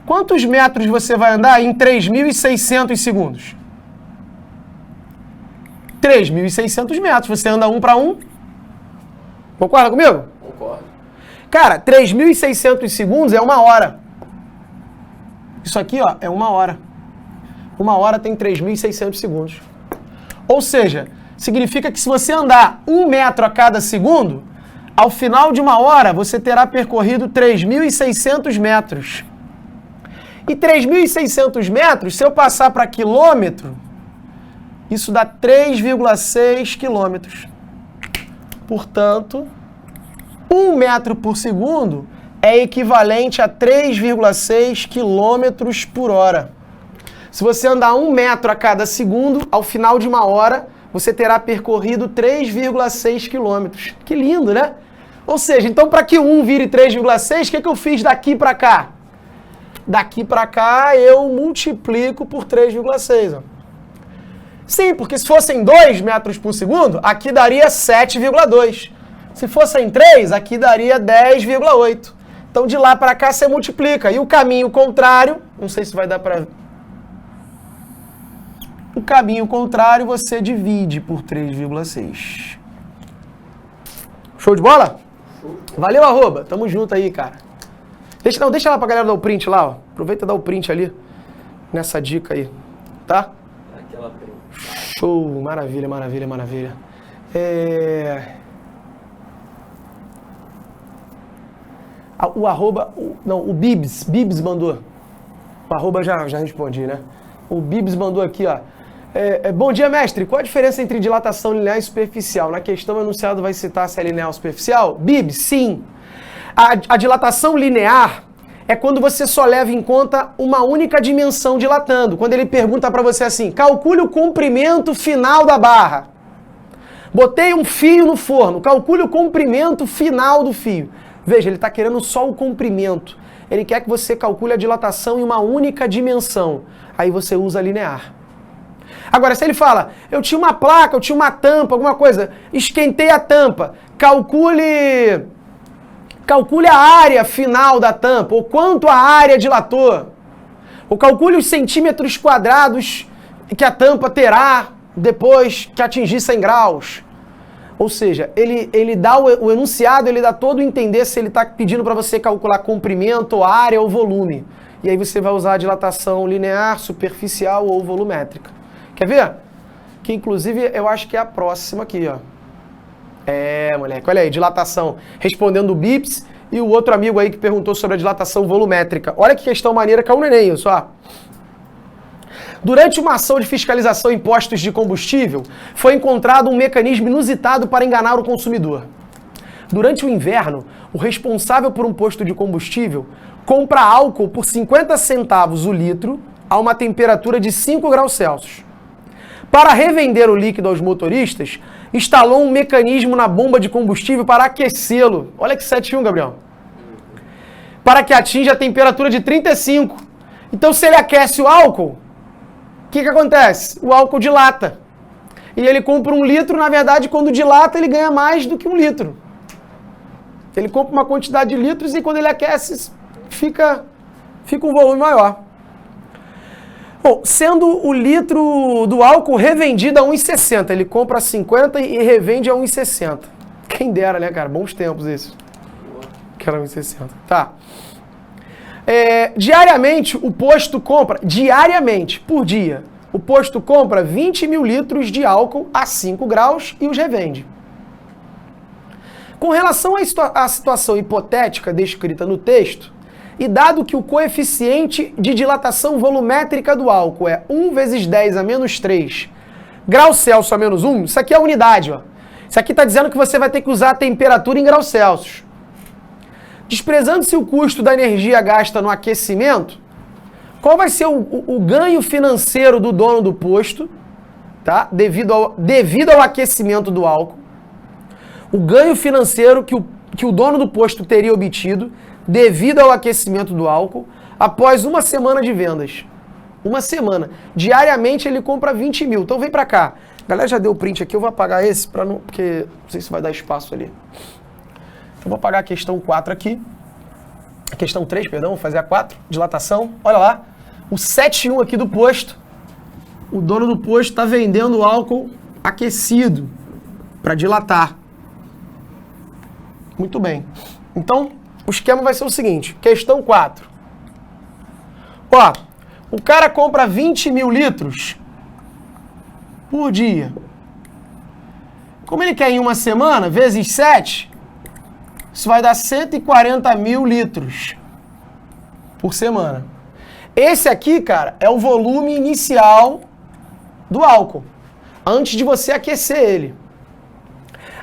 quantos metros você vai andar em 3.600 segundos? 3.600 metros. Você anda 1 para 1. Concorda comigo? Concordo. Cara, 3.600 segundos é 1 hora. Isso aqui, ó, é 1 hora. 1 hora tem 3.600 segundos. Ou seja, significa que se você andar 1 metro a cada segundo, ao final de 1 hora você terá percorrido 3.600 metros. E 3.600 metros, se eu passar para quilômetro, isso dá 3,6 quilômetros. Portanto, 1 metro por segundo é equivalente a 3,6 quilômetros por hora. Se você andar 1 metro a cada segundo, ao final de 1 hora, você terá percorrido 3,6 quilômetros. Que lindo, né? Ou seja, então para que 1 vire 3,6, o que eu fiz daqui para cá? Daqui para cá eu multiplico por 3,6. Sim, porque se fossem 2 metros por segundo, aqui daria 7,2. Se fossem 3, aqui daria 10,8. Então de lá para cá você multiplica. E o caminho contrário, não sei se vai dar para... O caminho contrário você divide por 3,6. Show de bola? Valeu, arroba. Tamo junto aí, cara. Deixa lá pra galera dar o print lá, ó. Aproveita e dá o print ali, nessa dica aí, tá? Aquela print. Show, maravilha. O arroba, o Bibs mandou. O arroba já respondi, né? O Bibs mandou aqui, ó. Bom dia, mestre. Qual a diferença entre dilatação linear e superficial? Na questão, o enunciado vai citar se é linear ou superficial? Bibs, sim. A dilatação linear é quando você só leva em conta uma única dimensão dilatando. Quando ele pergunta para você assim, calcule o comprimento final da barra. Botei um fio no forno, calcule o comprimento final do fio. Veja, ele está querendo só o comprimento. Ele quer que você calcule a dilatação em uma única dimensão. Aí você usa linear. Agora, se ele fala, eu tinha uma placa, eu tinha uma tampa, alguma coisa, esquentei a tampa, calcule a área final da tampa, ou quanto a área dilatou, ou calcule os centímetros quadrados que a tampa terá depois que atingir 100 graus. Ou seja, ele dá o enunciado, ele dá todo o entender se ele está pedindo para você calcular comprimento, área ou volume. E aí você vai usar a dilatação linear, superficial ou volumétrica. Quer ver? Que inclusive eu acho que é a próxima aqui, ó. Moleque, olha aí, dilatação. Respondendo o Bips e o outro amigo aí que perguntou sobre a dilatação volumétrica. Olha que questão maneira, caiu no Enem, isso, ó. Durante uma ação de fiscalização em postos de combustível, foi encontrado um mecanismo inusitado para enganar o consumidor. Durante o inverno, o responsável por um posto de combustível compra álcool por 50 centavos o litro a uma temperatura de 5 graus Celsius. Para revender o líquido aos motoristas, instalou um mecanismo na bomba de combustível para aquecê-lo. Olha que 7.1, Gabriel. Para que atinja a temperatura de 35. Então, se ele aquece o álcool, o que acontece? O álcool dilata. E ele compra 1 litro, na verdade, quando dilata, ele ganha mais do que 1 litro. Ele compra uma quantidade de litros e quando ele aquece, fica um volume maior. Bom, sendo o litro do álcool revendido a 1,60. Ele compra a 50 e revende a 1,60. Quem dera, né, cara? Bons tempos esses. Que era 1,60. Tá. Diariamente, o posto compra, diariamente, por dia, o posto compra 20 mil litros de álcool a 5 graus e os revende. Com relação à situação hipotética descrita no texto, e dado que o coeficiente de dilatação volumétrica do álcool é 1 vezes 10 a menos 3 graus Celsius a menos 1, isso aqui é a unidade, ó. Isso aqui está dizendo que você vai ter que usar a temperatura em graus Celsius. Desprezando-se o custo da energia gasta no aquecimento, qual vai ser o ganho financeiro do dono do posto, tá? Devido ao aquecimento do álcool? O ganho financeiro que o dono do posto teria obtido devido ao aquecimento do álcool após uma semana de vendas. Uma semana. Diariamente ele compra 20 mil. Então vem pra cá. A galera já deu o print aqui, eu vou apagar esse para não, porque não sei se vai dar espaço ali. Eu vou apagar a questão 4 aqui. A questão 3, perdão, vou fazer a 4, dilatação. Olha lá, o 7.1 aqui do posto. O dono do posto está vendendo álcool aquecido para dilatar. Muito bem. Então, o esquema vai ser o seguinte. Questão 4. Ó, o cara compra 20 mil litros por dia. Como ele quer em uma semana, vezes 7, isso vai dar 140 mil litros por semana. Esse aqui, cara, é o volume inicial do álcool, antes de você aquecer ele.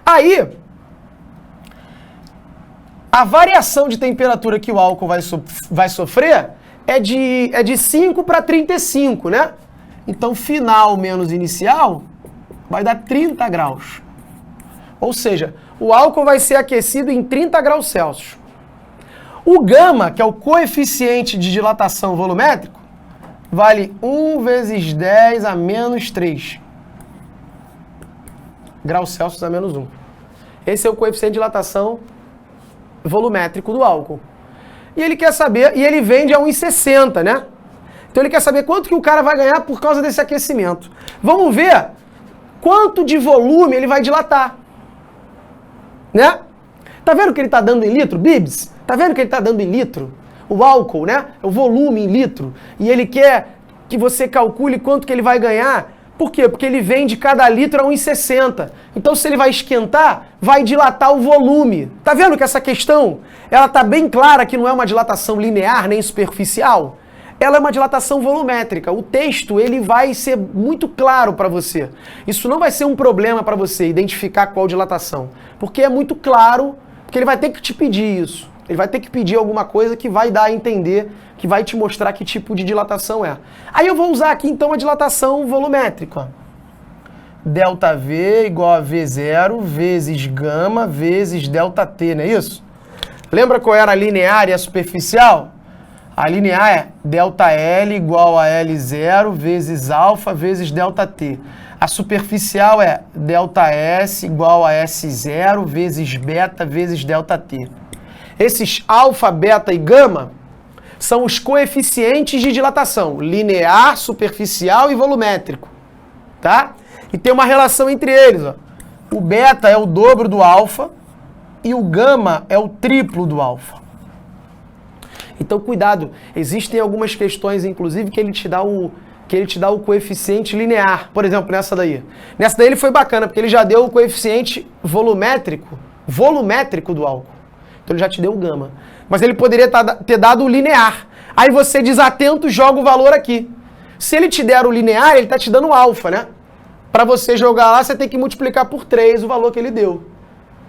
Aí, a variação de temperatura que o álcool vai sofrer é de 5 para 35, né? Então, final menos inicial vai dar 30 graus. Ou seja, o álcool vai ser aquecido em 30 graus Celsius. O gama, que é o coeficiente de dilatação volumétrico, vale 1 vezes 10 a menos 3 graus Celsius a menos 1. Esse é o coeficiente de dilatação volumétrico do álcool. E ele quer saber, e ele vende a 1,60, né? Então ele quer saber quanto que o cara vai ganhar por causa desse aquecimento. Vamos ver quanto de volume ele vai dilatar. Né? Tá vendo que ele tá dando em litro, Bibs? Tá vendo que ele tá dando em litro? O álcool, né? O volume em litro. E ele quer que você calcule quanto que ele vai ganhar. Por quê? Porque ele vende cada litro a 1,60. Então, se ele vai esquentar, vai dilatar o volume. Tá vendo que essa questão, ela tá bem clara que não é uma dilatação linear nem superficial? Ela é uma dilatação volumétrica. O texto, ele vai ser muito claro para você. Isso não vai ser um problema para você identificar qual dilatação. Porque é muito claro, porque ele vai ter que te pedir isso. Ele vai ter que pedir alguma coisa que vai dar a entender, que vai te mostrar que tipo de dilatação é. Aí eu vou usar aqui então a dilatação volumétrica. Delta V igual a V0 vezes gama vezes delta T, não é isso? Lembra qual era a linear e a superficial? A linear é delta L igual a L0 vezes alfa vezes delta T. A superficial é delta S igual a S0 vezes beta vezes delta T. Esses alfa, beta e gama são os coeficientes de dilatação, linear, superficial e volumétrico, tá? E tem uma relação entre eles, ó. O beta é o dobro do alfa e o gama é o triplo do alfa. Então, cuidado, existem algumas questões, inclusive, que ele te dá o coeficiente linear. Por exemplo, nessa daí. Nessa daí ele foi bacana, porque ele já deu o coeficiente volumétrico do álcool. Então ele já te deu o gama. Mas ele poderia ter dado o linear. Aí você, desatento, joga o valor aqui. Se ele te der o linear, ele está te dando o alfa, né? Para você jogar lá, você tem que multiplicar por 3 o valor que ele deu.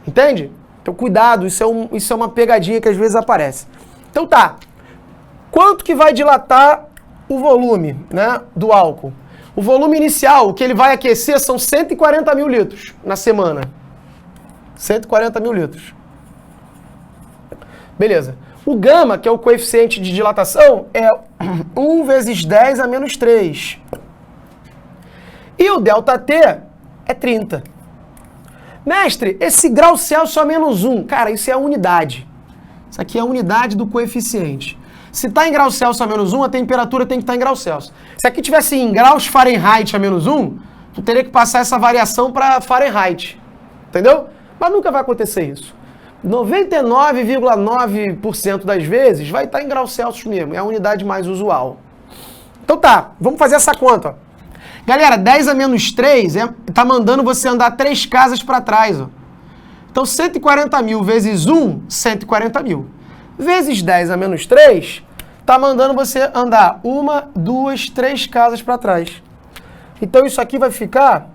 Entende? Então cuidado, isso é uma pegadinha que às vezes aparece. Então tá. Quanto que vai dilatar o volume, né, do álcool? O volume inicial, o que ele vai aquecer, são 140 mil litros na semana. 140 mil litros. Beleza. O gama, que é o coeficiente de dilatação, é 1 vezes 10 a menos 3. E o ΔT é 30. Mestre, esse grau Celsius é menos 1. Cara, isso é a unidade. Isso aqui é a unidade do coeficiente. Se está em grau Celsius a menos 1, a temperatura tem que estar em grau Celsius. Se aqui tivesse em graus Fahrenheit a menos 1, tu teria que passar essa variação para Fahrenheit. Entendeu? Mas nunca vai acontecer isso. 99,9% das vezes vai estar em grau Celsius mesmo. É a unidade mais usual. Então tá, vamos fazer essa conta. Ó. Galera, 10 a menos 3 tá mandando você andar 3 casas para trás. Ó. Então 140 mil vezes 1, 140 mil. Vezes 10 a menos 3, tá mandando você andar 1, 2, 3 casas para trás. Então isso aqui vai ficar...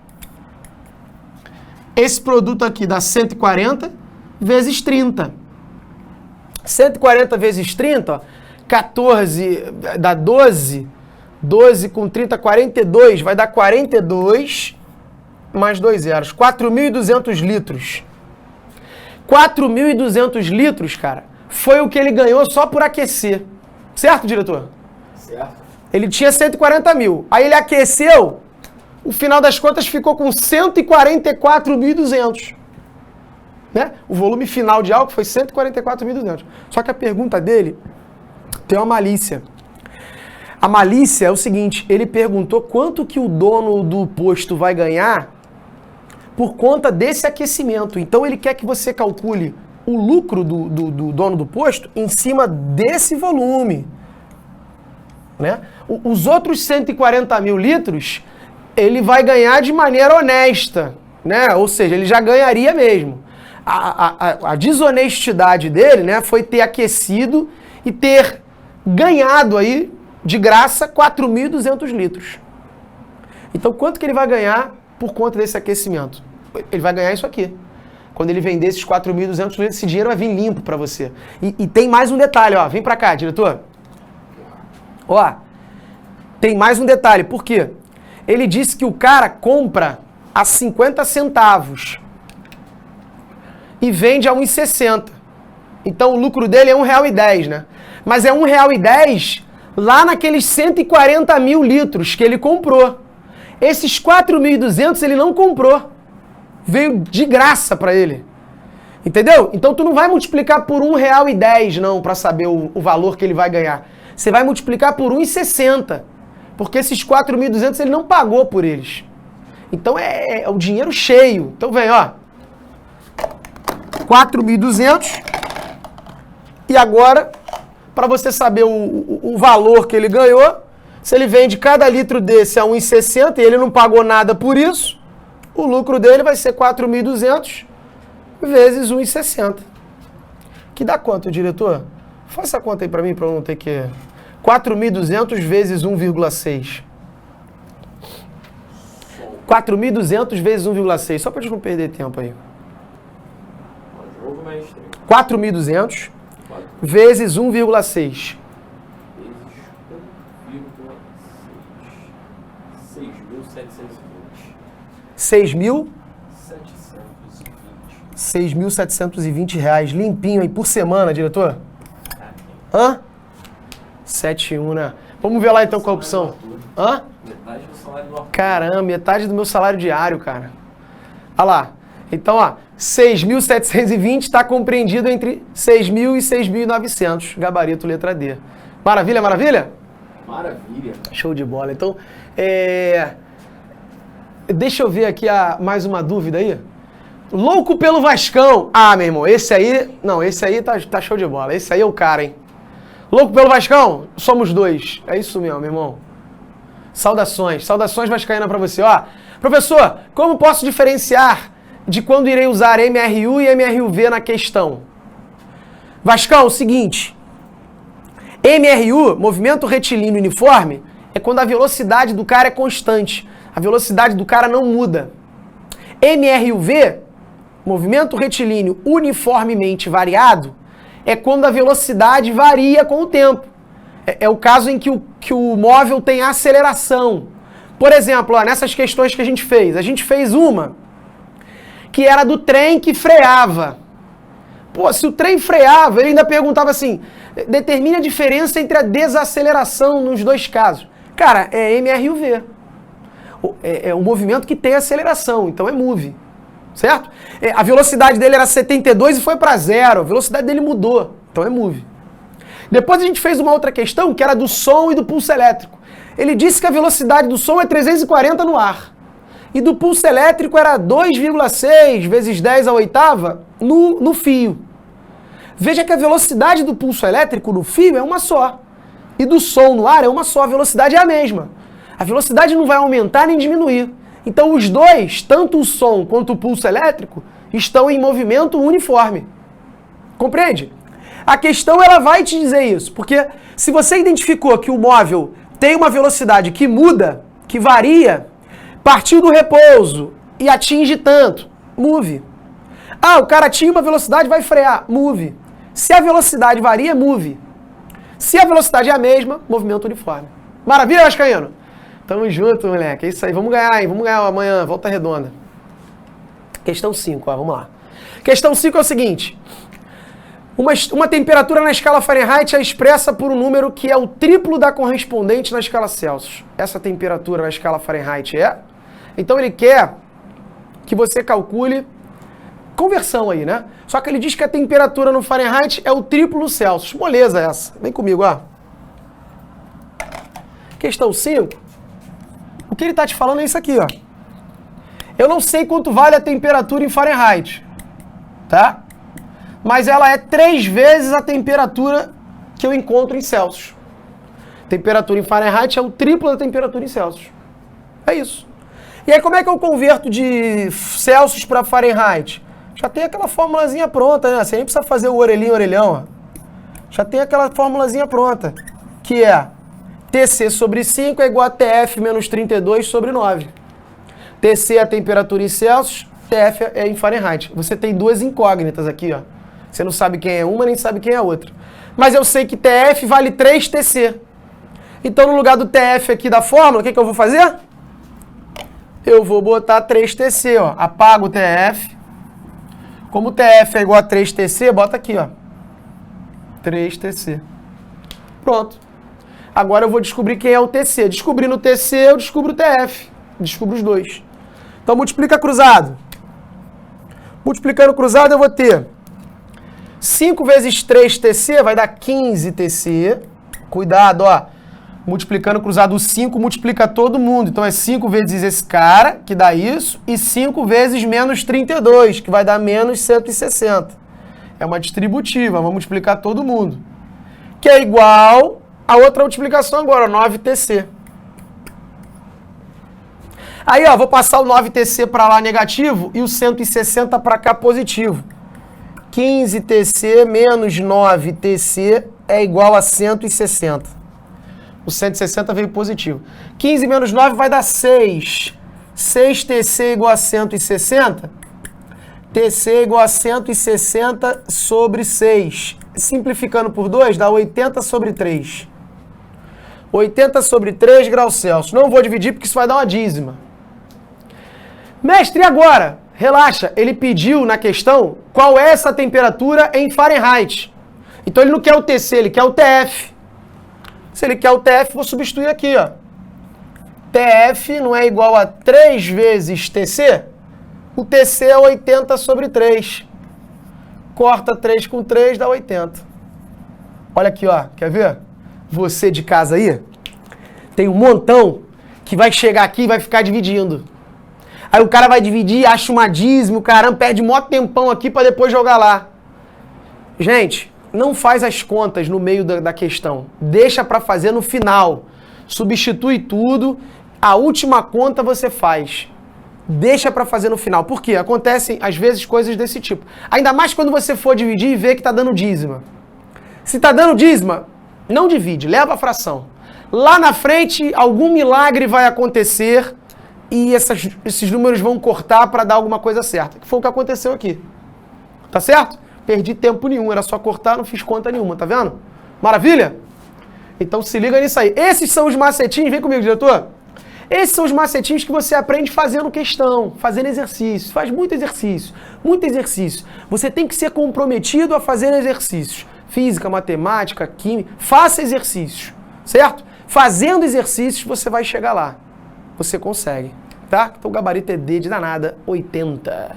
Esse produto aqui dá 140 vezes 30. 140 vezes 30, ó, 14 dá 12. 12 com 30, 42. Vai dar 42 mais 2 zeros. 4.200 litros. 4.200 litros, cara, foi o que ele ganhou só por aquecer. Certo, diretor? Certo. Ele tinha 140 mil. Aí ele aqueceu, o final das contas ficou com 144.200. Né? O volume final de álcool foi 144.200. Só que a pergunta dele tem uma malícia. A malícia é o seguinte, ele perguntou quanto que o dono do posto vai ganhar por conta desse aquecimento. Então ele quer que você calcule o lucro do dono do posto em cima desse volume. Né? Os outros 140 mil litros, ele vai ganhar de maneira honesta. Né? Ou seja, ele já ganharia mesmo. A desonestidade dele, né, foi ter aquecido e ter ganhado aí, de graça, 4.200 litros. Então, quanto que ele vai ganhar por conta desse aquecimento? Ele vai ganhar isso aqui. Quando ele vender esses 4.200 litros, esse dinheiro vai vir limpo para você. E tem mais um detalhe, ó. Vem para cá, diretor. Ó, tem mais um detalhe. Por quê? Ele disse que o cara compra a 50 centavos e vende a 1,60. Então, o lucro dele é R$1,10, né? Mas é R$1,10 lá naqueles 140 mil litros que ele comprou. Esses 4.200 ele não comprou. Veio de graça para ele. Entendeu? Então tu não vai multiplicar por R$1,10 não, para saber o valor que ele vai ganhar. Você vai multiplicar por 1,60. Porque esses 4.200 ele não pagou por eles. Então é o dinheiro cheio. Então vem, ó. 4.200. E agora, para você saber o valor que ele ganhou, se ele vende cada litro desse a 1,60 e ele não pagou nada por isso, o lucro dele vai ser 4.200 vezes 1,60. Que dá quanto, diretor? Faça a conta aí para mim, para eu não ter que... 4.200 vezes 1,6. 4.200 vezes 1,6. Só para a gente não perder tempo aí. 4.200 vezes 1,6. 6.720 reais, limpinho aí por semana, diretor? Hã? 7,1, né? Vamos ver lá então qual a opção. Hã? Metade do salário do... Caramba, metade do meu salário diário, cara. Olha lá. Então, ó, 6.720 está compreendido entre 6.000 e 6.900. Gabarito letra D. Maravilha, maravilha? Maravilha. Show de bola. Então, deixa eu ver aqui mais uma dúvida aí. Louco pelo Vascão. Ah, meu irmão, esse aí... Não, esse aí tá show de bola. Esse aí é o cara, hein? Louco pelo Vascão? Somos dois. É isso mesmo, meu irmão. Saudações. Saudações vascaína pra você. Ó, professor, como posso diferenciar de quando irei usar MRU e MRUV na questão? Vascão, o seguinte. MRU, movimento retilíneo uniforme, é quando a velocidade do cara é constante. A velocidade do cara não muda. MRUV, movimento retilíneo uniformemente variado, é quando a velocidade varia com o tempo. É o caso em que o móvel tem aceleração. Por exemplo, ó, nessas questões que a gente fez uma que era do trem que freava. Pô, se o trem freava, ele ainda perguntava assim, determine a diferença entre a desaceleração nos dois casos. Cara, é MR e o V. É um movimento que tem aceleração, então é move. Certo? A velocidade dele era 72 e foi para 0. A velocidade dele mudou, então é move. Depois a gente fez uma outra questão que era do som e do pulso elétrico. Ele disse que a velocidade do som é 340 no ar. E do pulso elétrico era 2,6 vezes 10 à oitava no fio. Veja que a velocidade do pulso elétrico no fio é uma só. E do som no ar é uma só, a velocidade é a mesma. A velocidade não vai aumentar nem diminuir. Então os dois, tanto o som quanto o pulso elétrico, estão em movimento uniforme. Compreende? A questão ela vai te dizer isso, porque se você identificou que o móvel tem uma velocidade que muda, que varia, partiu do repouso e atinge tanto, move. Ah, o cara tinha uma velocidade, vai frear, move. Se a velocidade varia, move. Se a velocidade é a mesma, movimento uniforme. Maravilha, Vascaíno? Tamo junto, moleque. É isso aí. Vamos ganhar, hein? Vamos ganhar amanhã. Volta redonda. Questão 5, ó. Vamos lá. Questão 5 é o seguinte. Uma temperatura na escala Fahrenheit é expressa por um número que é o triplo da correspondente na escala Celsius. Essa temperatura na escala Fahrenheit é... Então ele quer que você calcule conversão aí, né? Só que ele diz que a temperatura no Fahrenheit é o triplo no Celsius. Moleza essa. Vem comigo, ó. Questão 5. O que ele está te falando é isso aqui, ó. Eu não sei quanto vale a temperatura em Fahrenheit, tá? Mas ela é 3 vezes a temperatura que eu encontro em Celsius. Temperatura em Fahrenheit é o triplo da temperatura em Celsius. É isso. E aí como é que eu converto de Celsius para Fahrenheit? Já tem aquela formulazinha pronta, né? Você nem precisa fazer o orelhão, ó. Já tem aquela formulazinha pronta, que é TC sobre 5 é igual a TF menos 32 sobre 9. TC é a temperatura em Celsius, TF é em Fahrenheit. Você tem duas incógnitas aqui, ó. Você não sabe quem é uma, nem sabe quem é a outra. Mas eu sei que TF vale 3 TC. Então, no lugar do TF aqui da fórmula, o que eu vou fazer? Eu vou botar 3 TC, ó. Apago o TF. Como o TF é igual a 3 TC, bota aqui, ó. 3 TC. Pronto. Agora eu vou descobrir quem é o TC. Descobrindo o TC, eu descubro o TF. Descubro os dois. Então, multiplica cruzado. Multiplicando cruzado, eu vou ter 5 vezes 3 TC vai dar 15 TC. Cuidado, ó. Multiplicando cruzado, o 5 multiplica todo mundo. Então, é 5 vezes esse cara, que dá isso, e 5 vezes menos 32, que vai dar menos 160. É uma distributiva, vamos multiplicar todo mundo. Que é igual a outra multiplicação agora, 9TC. Aí, ó, vou passar o 9TC para lá negativo e o 160 para cá positivo. 15TC menos 9TC é igual a 160. O 160 veio positivo. 15 menos 9 vai dar 6. 6TC é igual a 160. TC é igual a 160 sobre 6. Simplificando por 2, dá 80 sobre 3. 80 sobre 3 graus Celsius. Não vou dividir porque isso vai dar uma dízima. Mestre, e agora? Relaxa, ele pediu na questão qual é essa temperatura em Fahrenheit. Então ele não quer o TC, ele quer o TF. Se ele quer o TF, vou substituir aqui, ó. TF não é igual a 3 vezes TC? O TC é 80 sobre 3. Corta 3 com 3, dá 80. Olha aqui, ó. Quer ver? Você de casa aí, tem um montão que vai chegar aqui e vai ficar dividindo. Aí o cara vai dividir, acha uma dízima, o caramba, perde mó tempão aqui para depois jogar lá. Gente, não faz as contas no meio da questão. Deixa para fazer no final. Substitui tudo. A última conta você faz. Deixa para fazer no final. Por quê? Acontecem, às vezes, coisas desse tipo. Ainda mais quando você for dividir e ver que está dando dízima. Se está dando dízima, não divide, leva a fração. Lá na frente, algum milagre vai acontecer e esses números vão cortar para dar alguma coisa certa. Que foi o que aconteceu aqui. Tá certo? Perdi tempo nenhum, era só cortar, não fiz conta nenhuma, tá vendo? Maravilha? Então se liga nisso aí. Esses são os macetinhos, vem comigo, diretor. Esses são os macetinhos que você aprende fazendo questão, fazendo exercício. Faz muito exercício, muito exercício. Você tem que ser comprometido a fazer exercícios. Física, matemática, química, faça exercícios, certo? Fazendo exercícios você vai chegar lá. Você consegue, tá? Então o gabarito é D de danada, 80.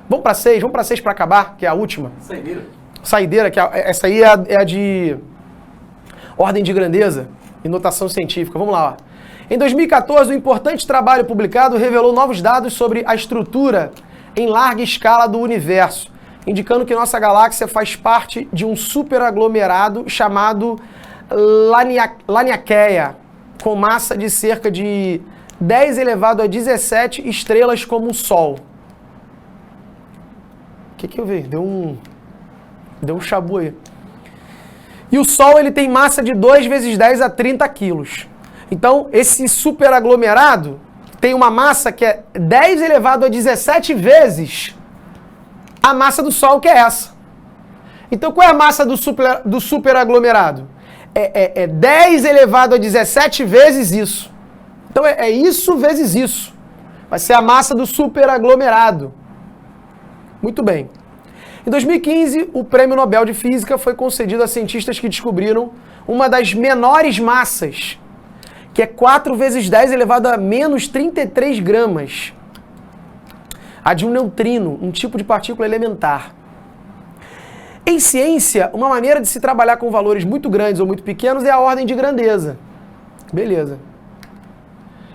Vamos para 6 para acabar, que é a última. Saideira, que essa aí é a de ordem de grandeza e notação científica. Vamos lá, ó. Em 2014, um importante trabalho publicado revelou novos dados sobre a estrutura em larga escala do universo, indicando que nossa galáxia faz parte de um superaglomerado chamado Laniakea, com massa de cerca de 10 elevado a 17 estrelas como o Sol. O que eu vi? Deu um chabu aí. E o Sol ele tem massa de 2 vezes 10 a 30 quilos. Então, esse superaglomerado tem uma massa que é 10 elevado a 17 vezes a massa do Sol, que é essa. Então, qual é a massa do superaglomerado? É 10 elevado a 17 vezes isso. Então, é isso vezes isso. Vai ser a massa do superaglomerado. Muito bem. Em 2015, o Prêmio Nobel de Física foi concedido a cientistas que descobriram uma das menores massas, que é 4 vezes 10 elevado a menos 33 gramas. A de um neutrino, um tipo de partícula elementar. Em ciência, uma maneira de se trabalhar com valores muito grandes ou muito pequenos é a ordem de grandeza. Beleza.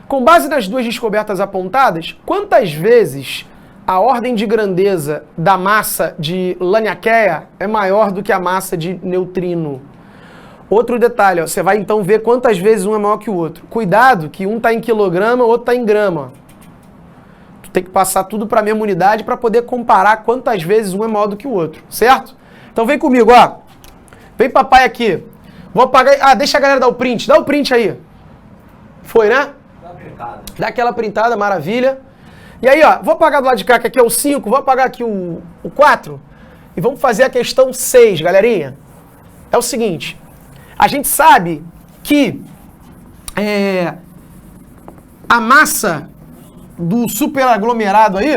Com base nas duas descobertas apontadas, quantas vezes a ordem de grandeza da massa de Laniakea é maior do que a massa de neutrino? Outro detalhe, ó, você vai então ver quantas vezes um é maior que o outro. Cuidado que um está em quilograma, o outro está em grama. Tu tem que passar tudo para a mesma unidade para poder comparar quantas vezes um é maior do que o outro, certo? Então vem comigo, ó. Vem papai aqui. Vou apagar... Ah, deixa a galera dar o print. Dá o print aí. Foi, né? Dá uma printada. Dá aquela printada, maravilha. E aí, ó, vou apagar do lado de cá, que aqui é o 5, vou apagar aqui o 4. E vamos fazer a questão 6, galerinha. É o seguinte... A gente sabe que a massa do superaglomerado aí,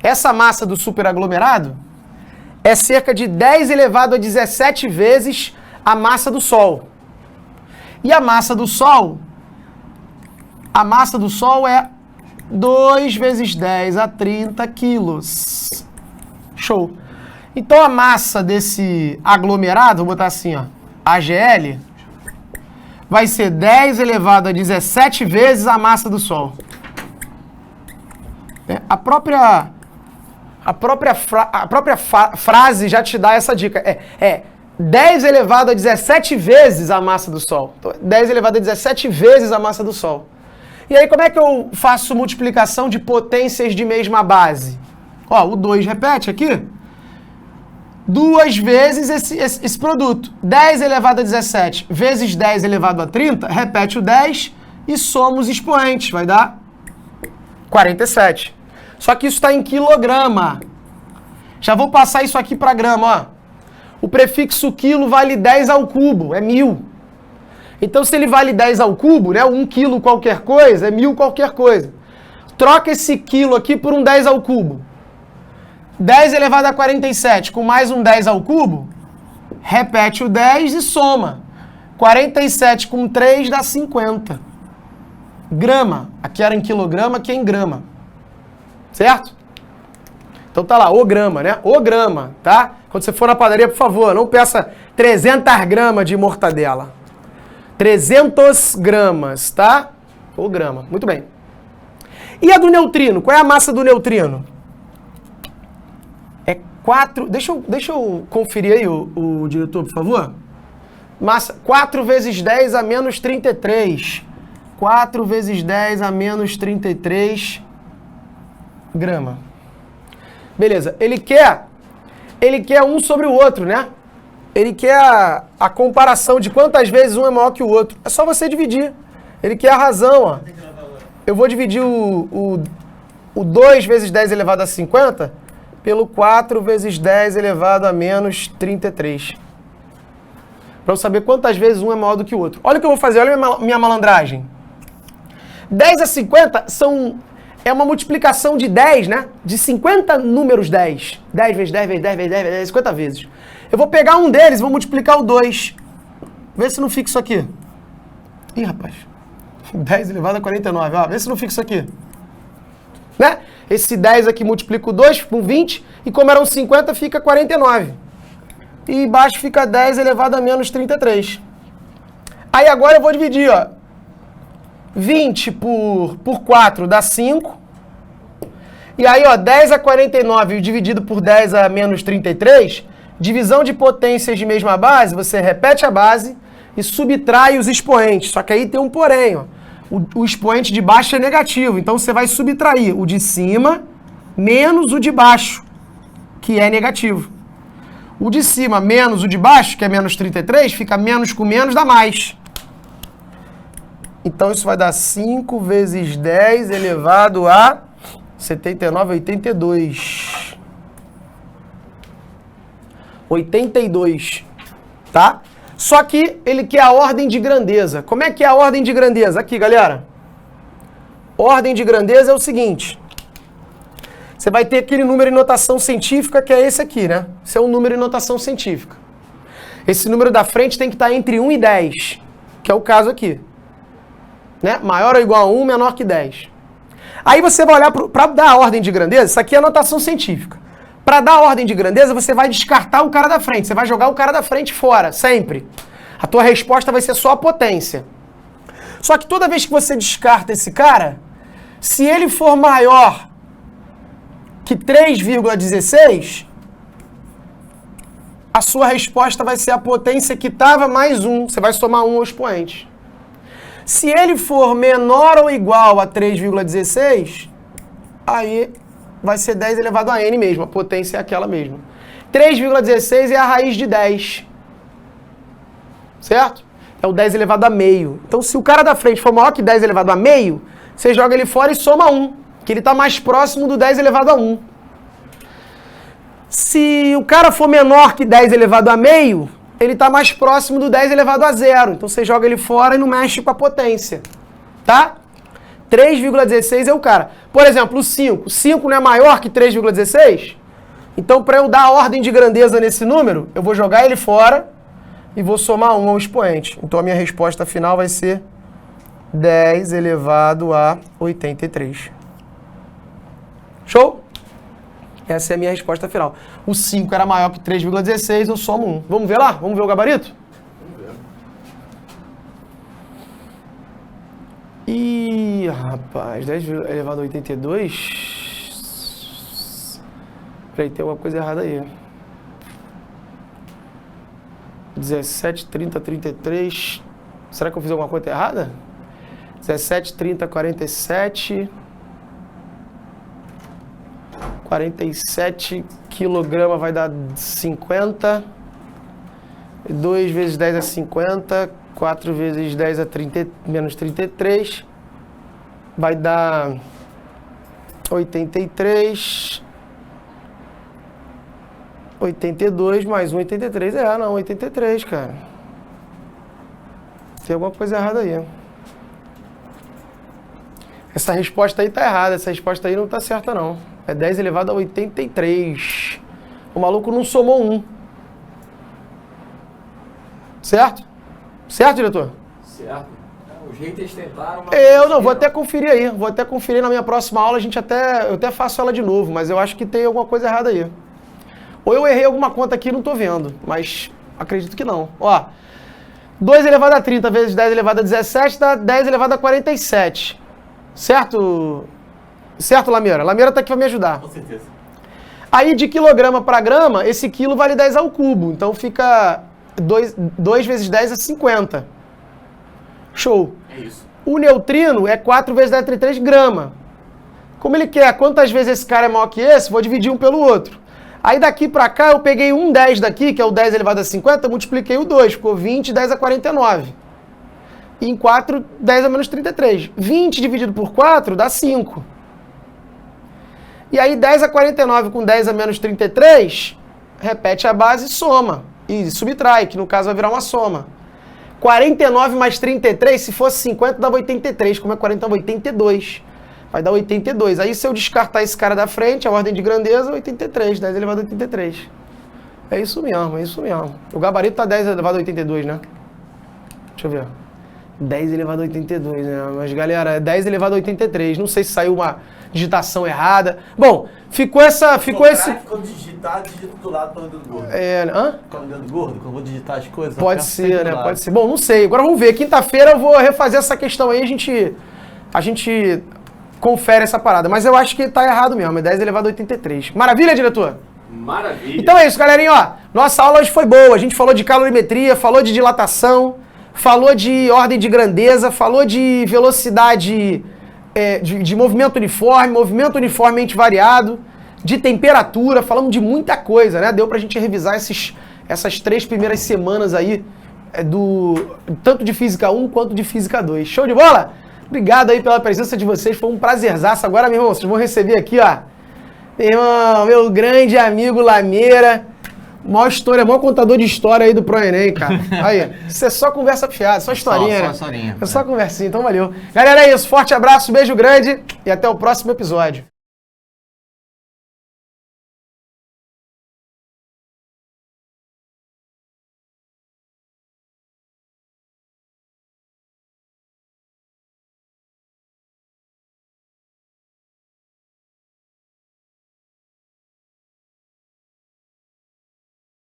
essa massa do superaglomerado, é cerca de 10 elevado a 17 vezes a massa do Sol. E a massa do Sol é 2 vezes 10 a 30 quilos. Show. Então a massa desse aglomerado, vou botar assim, ó. AGL vai ser 10 elevado a 17 vezes a massa do Sol. A própria frase já te dá essa dica. 10 elevado a 17 vezes a massa do Sol. Então, 10 elevado a 17 vezes a massa do Sol. E aí, como é que eu faço multiplicação de potências de mesma base? Ó, o 2 repete aqui. 2 vezes esse produto. 10 elevado a 17 vezes 10 elevado a 30, repete o 10 e soma os expoentes. Vai dar 47. Só que isso está em quilograma. Já vou passar isso aqui para grama, ó. O prefixo quilo vale 10 ao cubo, é 1000. Então, se ele vale 10 ao cubo, né, 1 quilo qualquer coisa, é 1000 qualquer coisa. Troca esse quilo aqui por um 10 ao cubo. 10 elevado a 47 com mais um 10 ao cubo, repete o 10 e soma. 47 com 3 dá 50. Grama. Aqui era em quilograma, aqui é em grama. Certo? Então tá lá, o grama, né? O grama, tá? Quando você for na padaria, por favor, não peça 300 gramas de mortadela. 300 gramas, tá? O grama. Muito bem. E a do neutrino? Qual é a massa do neutrino? 4, deixa eu conferir aí o diretor, por favor. Massa, 4 vezes 10 a menos 33. 4 vezes 10 a menos 33 grama. Beleza, ele quer um sobre o outro, né? Ele quer a comparação de quantas vezes um é maior que o outro. É só você dividir. Ele quer a razão, ó. Eu vou dividir o 2 vezes 10 elevado a 50... pelo 4 vezes 10 elevado a menos 33. Para eu saber quantas vezes um é maior do que o outro. Olha o que eu vou fazer, olha a minha malandragem. 10 a 50 é uma multiplicação de 10, né? De 50 números 10. 10 vezes 10 vezes 10 vezes 10 vezes 10, 50 vezes. Eu vou pegar um deles e vou multiplicar o 2. Vê se não fica isso aqui. Ih, rapaz. 10 elevado a 49. Ó, vê se não fica isso aqui. Né? Esse 10 aqui multiplica o 2 com 20. E como eram 50, fica 49. E embaixo fica 10 elevado a menos 33. Aí agora eu vou dividir, ó. 20 por 4 dá 5. E aí, ó, 10 a 49 dividido por 10 a menos 33, divisão de potências de mesma base, você repete a base e subtrai os expoentes. Só que aí tem um porém, ó. O expoente de baixo é negativo, então você vai subtrair o de cima menos o de baixo, que é negativo. O de cima menos o de baixo, que é menos 33, fica menos com menos dá mais. Então isso vai dar 5 vezes 10 elevado a 79, 82. 82, tá? Só que ele quer a ordem de grandeza. Como é que é a ordem de grandeza? Aqui, galera. Ordem de grandeza é o seguinte. Você vai ter aquele número em notação científica que é esse aqui, né? Esse é um número em notação científica. Esse número da frente tem que estar entre 1 e 10, que é o caso aqui. Né? Maior ou igual a 1, menor que 10. Aí você vai olhar para dar a ordem de grandeza, isso aqui é a notação científica. Para dar a ordem de grandeza, você vai descartar o cara da frente, você vai jogar o cara da frente fora, sempre. A tua resposta vai ser só a potência. Só que toda vez que você descarta esse cara, se ele for maior que 3,16, a sua resposta vai ser a potência que estava mais 1, você vai somar 1 ao expoente. Se ele for menor ou igual a 3,16, aí vai ser 10 elevado a n mesmo, a potência é aquela mesma. 3,16 é a raiz de 10, certo? É o 10 elevado a meio. Então, se o cara da frente for maior que 10 elevado a meio, você joga ele fora e soma 1, que ele está mais próximo do 10 elevado a 1. Se o cara for menor que 10 elevado a meio, ele está mais próximo do 10 elevado a 0. Então, você joga ele fora e não mexe com a potência, tá? 3,16 é o cara. Por exemplo, o 5. 5 não é maior que 3,16? Então, para eu dar a ordem de grandeza nesse número, eu vou jogar ele fora e vou somar 1 ao expoente. Então, a minha resposta final vai ser 10 elevado a 83. Show? Essa é a minha resposta final. O 5 era maior que 3,16, eu somo 1. Vamos ver lá? Vamos ver o gabarito? Ih, rapaz, 10 elevado a 82... Peraí, tem alguma coisa errada aí. 17, 30, 33... Será que eu fiz alguma coisa errada? 17, 30, 47... 47 quilogramas vai dar 50. 2 vezes 10 é 50. 4 vezes 10 é 30, menos 33. Vai dar 83. 82 mais 1, 83. Não, 83, cara. Tem alguma coisa errada aí. Essa resposta aí tá errada. Essa resposta aí não tá certa, não. É 10 elevado a 83. O maluco não somou 1. Certo? Certo, diretor? Certo. Os haters tentaram, mas... Eu não, vou até conferir aí. Vou até conferir na minha próxima aula. Eu até faço ela de novo, mas eu acho que tem alguma coisa errada aí. Ou eu errei alguma conta aqui e não tô vendo, mas acredito que não. Ó, 2 elevado a 30 vezes 10 elevado a 17 dá 10 elevado a 47. Certo? Certo, Lameira? Lameira tá aqui para me ajudar. Com certeza. Aí, de quilograma para grama, esse quilo vale 10 ao cubo. Então, fica 2 vezes 10 é 50. Show. É isso. O neutrino é 4 vezes 10 a 33 grama. Como ele quer quantas vezes esse cara é maior que esse, vou dividir um pelo outro. Aí, daqui para cá, eu peguei um 10 daqui, que é o 10 elevado a 50, multipliquei o 2. Ficou 20, 10 a 49. E em 4, 10 a menos 33. 20 dividido por 4 dá 5. E aí 10 a 49 com 10 a menos 33, repete a base e soma. E subtrai, que no caso vai virar uma soma. 49 mais 33, se fosse 50, dava 83. Como é 40, dava 82. Vai dar 82. Aí se eu descartar esse cara da frente, a ordem de grandeza, 83. 10 elevado a 83. É isso mesmo, é isso mesmo. O gabarito tá 10 elevado a 82, né? Deixa eu ver. 10 elevado a 82, né? Mas, galera, é 10 elevado a 83. Não sei se saiu uma digitação errada. Bom, ficou esse... Quando digitar, digita do lado para o dedo gordo. Hã? Quando o dedo gordo, quando eu vou digitar as coisas... Pode ser, né? Pode ser. Bom, não sei. Agora vamos ver. Quinta-feira eu vou refazer essa questão aí. A gente confere essa parada. Mas eu acho que tá errado mesmo. É 10 elevado a 83. Maravilha, diretor? Maravilha. Então é isso, galerinha. Ó, nossa aula hoje foi boa. A gente falou de calorimetria, falou de dilatação, falou de ordem de grandeza, falou de velocidade de movimento uniformemente variado, de temperatura, falamos de muita coisa, né? Deu pra gente revisar essas 3 primeiras semanas aí, tanto de Física 1 quanto de Física 2. Show de bola? Obrigado aí pela presença de vocês, foi um prazerzaço. Agora, meu irmão, vocês vão receber aqui, ó, meu irmão, meu grande amigo Lameira, maior contador de história aí do ProEnem, cara. Aí, isso é só conversa fiada, só historinha, né? Só historinha. É só conversinha, então valeu. Galera, é isso, forte abraço, beijo grande e até o próximo episódio.